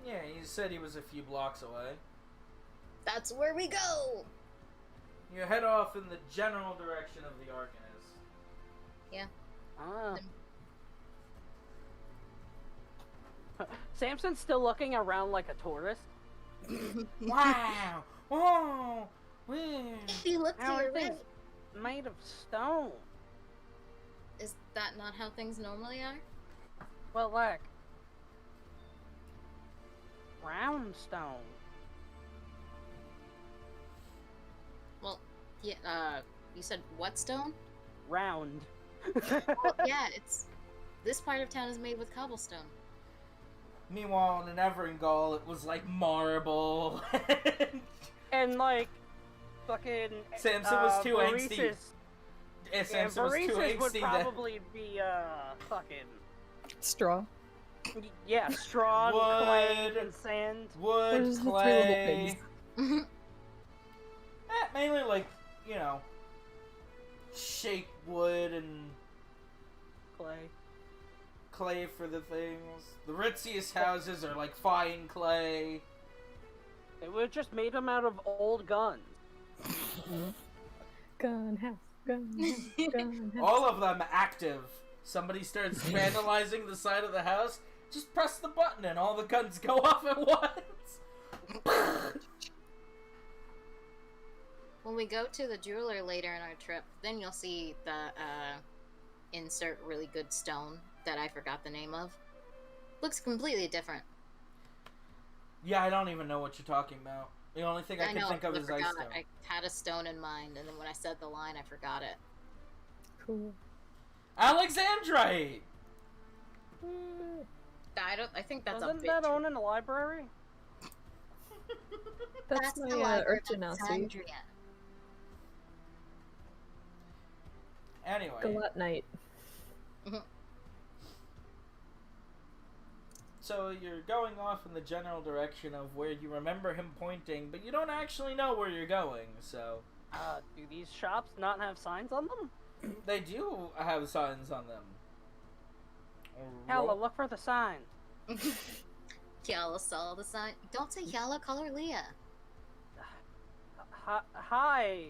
Yeah, you said he was a few blocks away. That's where we go! You head off in the general direction of the Arcanist. Ah. Samson's still looking around like a tourist. Wow! Whoa! Weird. If you look to How are your things right, made of stone? is that not how things normally are? Well, like round stone. Well, yeah, you said what stone? Round. Well, yeah, this part of town is made with cobblestone. Meanwhile, in Everingall, it was like marble. And like fucking Samson was too angsty. Baristas- Yeah, Samson was too Baristas would angsty that probably be fucking Straw. yeah, straw, Wood. clay, and sand. wood, There's the three little clay. pigs. Mainly like, shake wood and clay for the things. The ritziest houses are like fine clay. They would have just made them out of old guns. Gun house, gun house, gun house. All of them active. Somebody starts vandalizing the side of the house, Just press the button and all the guns go off at once. When we go to the jeweler later in our trip, then you'll see the insert really good stone that I forgot the name of. Looks completely different. Yeah, I don't even know what you're talking about. The only thing I can know, think of I is ice forgot. stone. I had a stone in mind, and then when I said the line, I forgot it. Cool. Alexandrite! I think that's Doesn't a bit that too- own in a library? That's the my Library of Urchinasi. Alexandria. Anyway, Galat Knight. so you're going off in the general direction of where you remember him pointing, but you don't actually know where you're going, so... Do these shops not have signs on them? They do have signs on them. Hella, look for the sign. Yala saw the sign. Don't say Yala, call her Leah. Hi,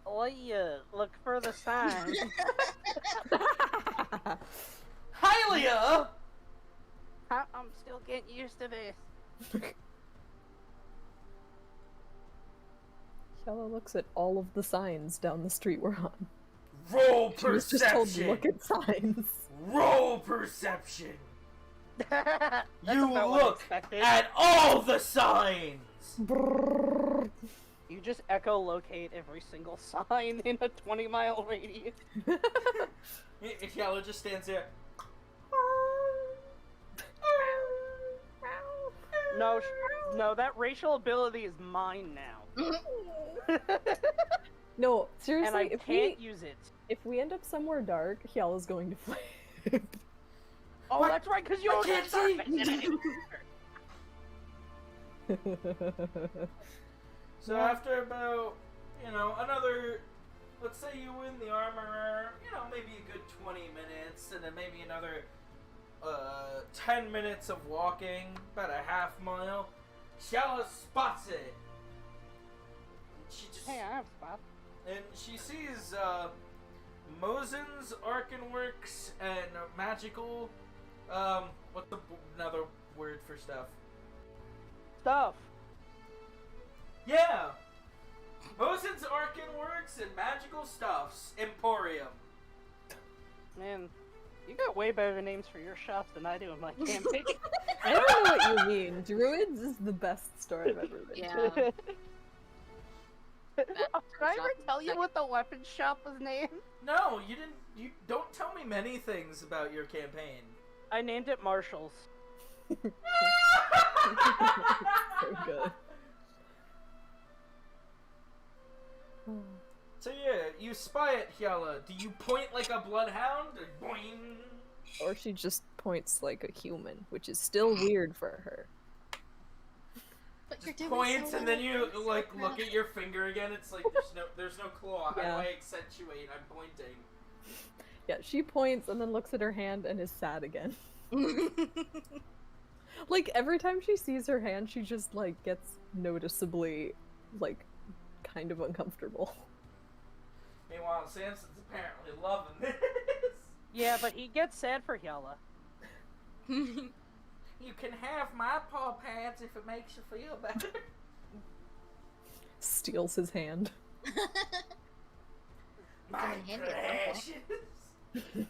Leah, look for the sign. Hylia! I'm still getting used to this. Shella looks at all of the signs down the street we're on. Roll She was just told to perception! look at signs. Roll perception! That's You about what I look expected. at all the signs! Brrrr. You just echolocate every single sign in a 20-mile radius. Yellow just stands there. No, that racial ability is mine now. No, seriously, And I if can't use it. we end up somewhere dark, Hyalla's going to flip. Oh, What? that's right, because you I own can't that see. surface. So after about, another, let's say you win the armor, maybe a good 20 minutes, and then maybe another 10 minutes of walking, about a half mile, Shala spots it. She just, Hey, I have spot. and she sees Mosin's Arcan Works and magical, what's another word for stuff? Stuff. Yeah! Mosin's Arcan Works and Magical Stuffs Emporium. Man, you got way better names for your shops than I do in my campaign. I don't know what you mean. Druids is the best store I've ever been to. Yeah. Did I ever tell you what the weapon shop was named? No, you didn't. You don't tell me many things about your campaign. I named it Marshall's. So good. So yeah, you spy at Hyala. Do you point like a bloodhound? Or boing? Or she just points like a human, which is still weird for her. But you're Just doing points so and well. then you I'm so like proud. look at your finger again. It's like there's no claw. How Yeah. do I accentuate? I'm pointing. Yeah, she points and then looks at her hand and is sad again. Like, every time she sees her hand, she just, like, gets noticeably, like, kind of uncomfortable. Meanwhile, Samson's apparently loving this. Yeah, but he gets sad for Hyala. You can have my paw pads if it makes you feel better. Steals his hand. My Come in handy at some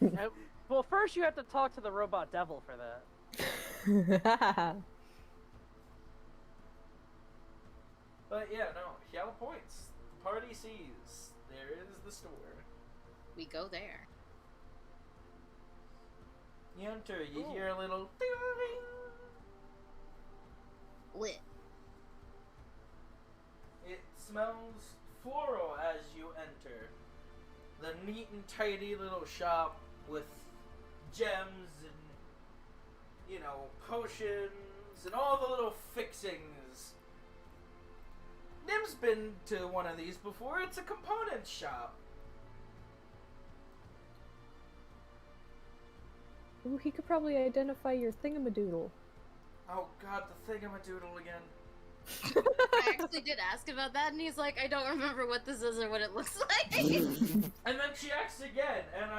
precious. Uh, well, first you have to talk to the robot devil for that. But yeah, no, Hyala points. The party sees. There is the store. We go there. You enter, you Ooh. hear a little ding. Lit. It smells floral as you enter. The neat and tidy little shop with gems and, potions and all the little fixings. Nim's been to one of these before. It's a components shop. Ooh, he could probably identify your thingamadoodle. Oh god, the thingamadoodle again. I actually did ask about that, and he's like, I don't remember what this is or what it looks like. And then she asked again, and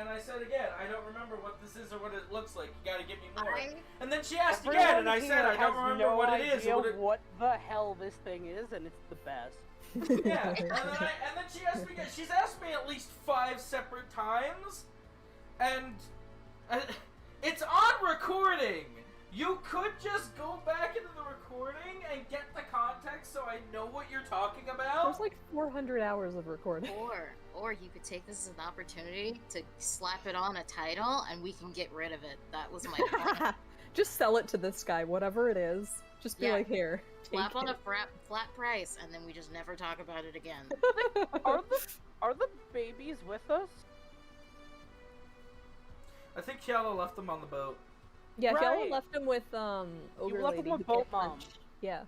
I said again, I don't remember what this is or what it looks like. You gotta give me more. And then she asked again, and I said, I don't remember what it is. What the hell this thing is, and it's the best. Yeah, and then she asked me again. She's asked me at least 5 separate times, and it's on recording. You could just go back into the recording and get the context so I know what you're talking about. There's like 400 hours of recording. Or you could take this as an opportunity to slap it on a title and we can get rid of it. That was my plan. Just sell it to this guy, whatever it is. Just be Yeah. like, here. Slap take on it. a flat price and then we just never talk about it again. Are the babies with us? I think Kiala left them on the boat. Yeah, Right. Kiala left him with Ogre You left Lady him with who Boat can't Mom. punch. Yeah.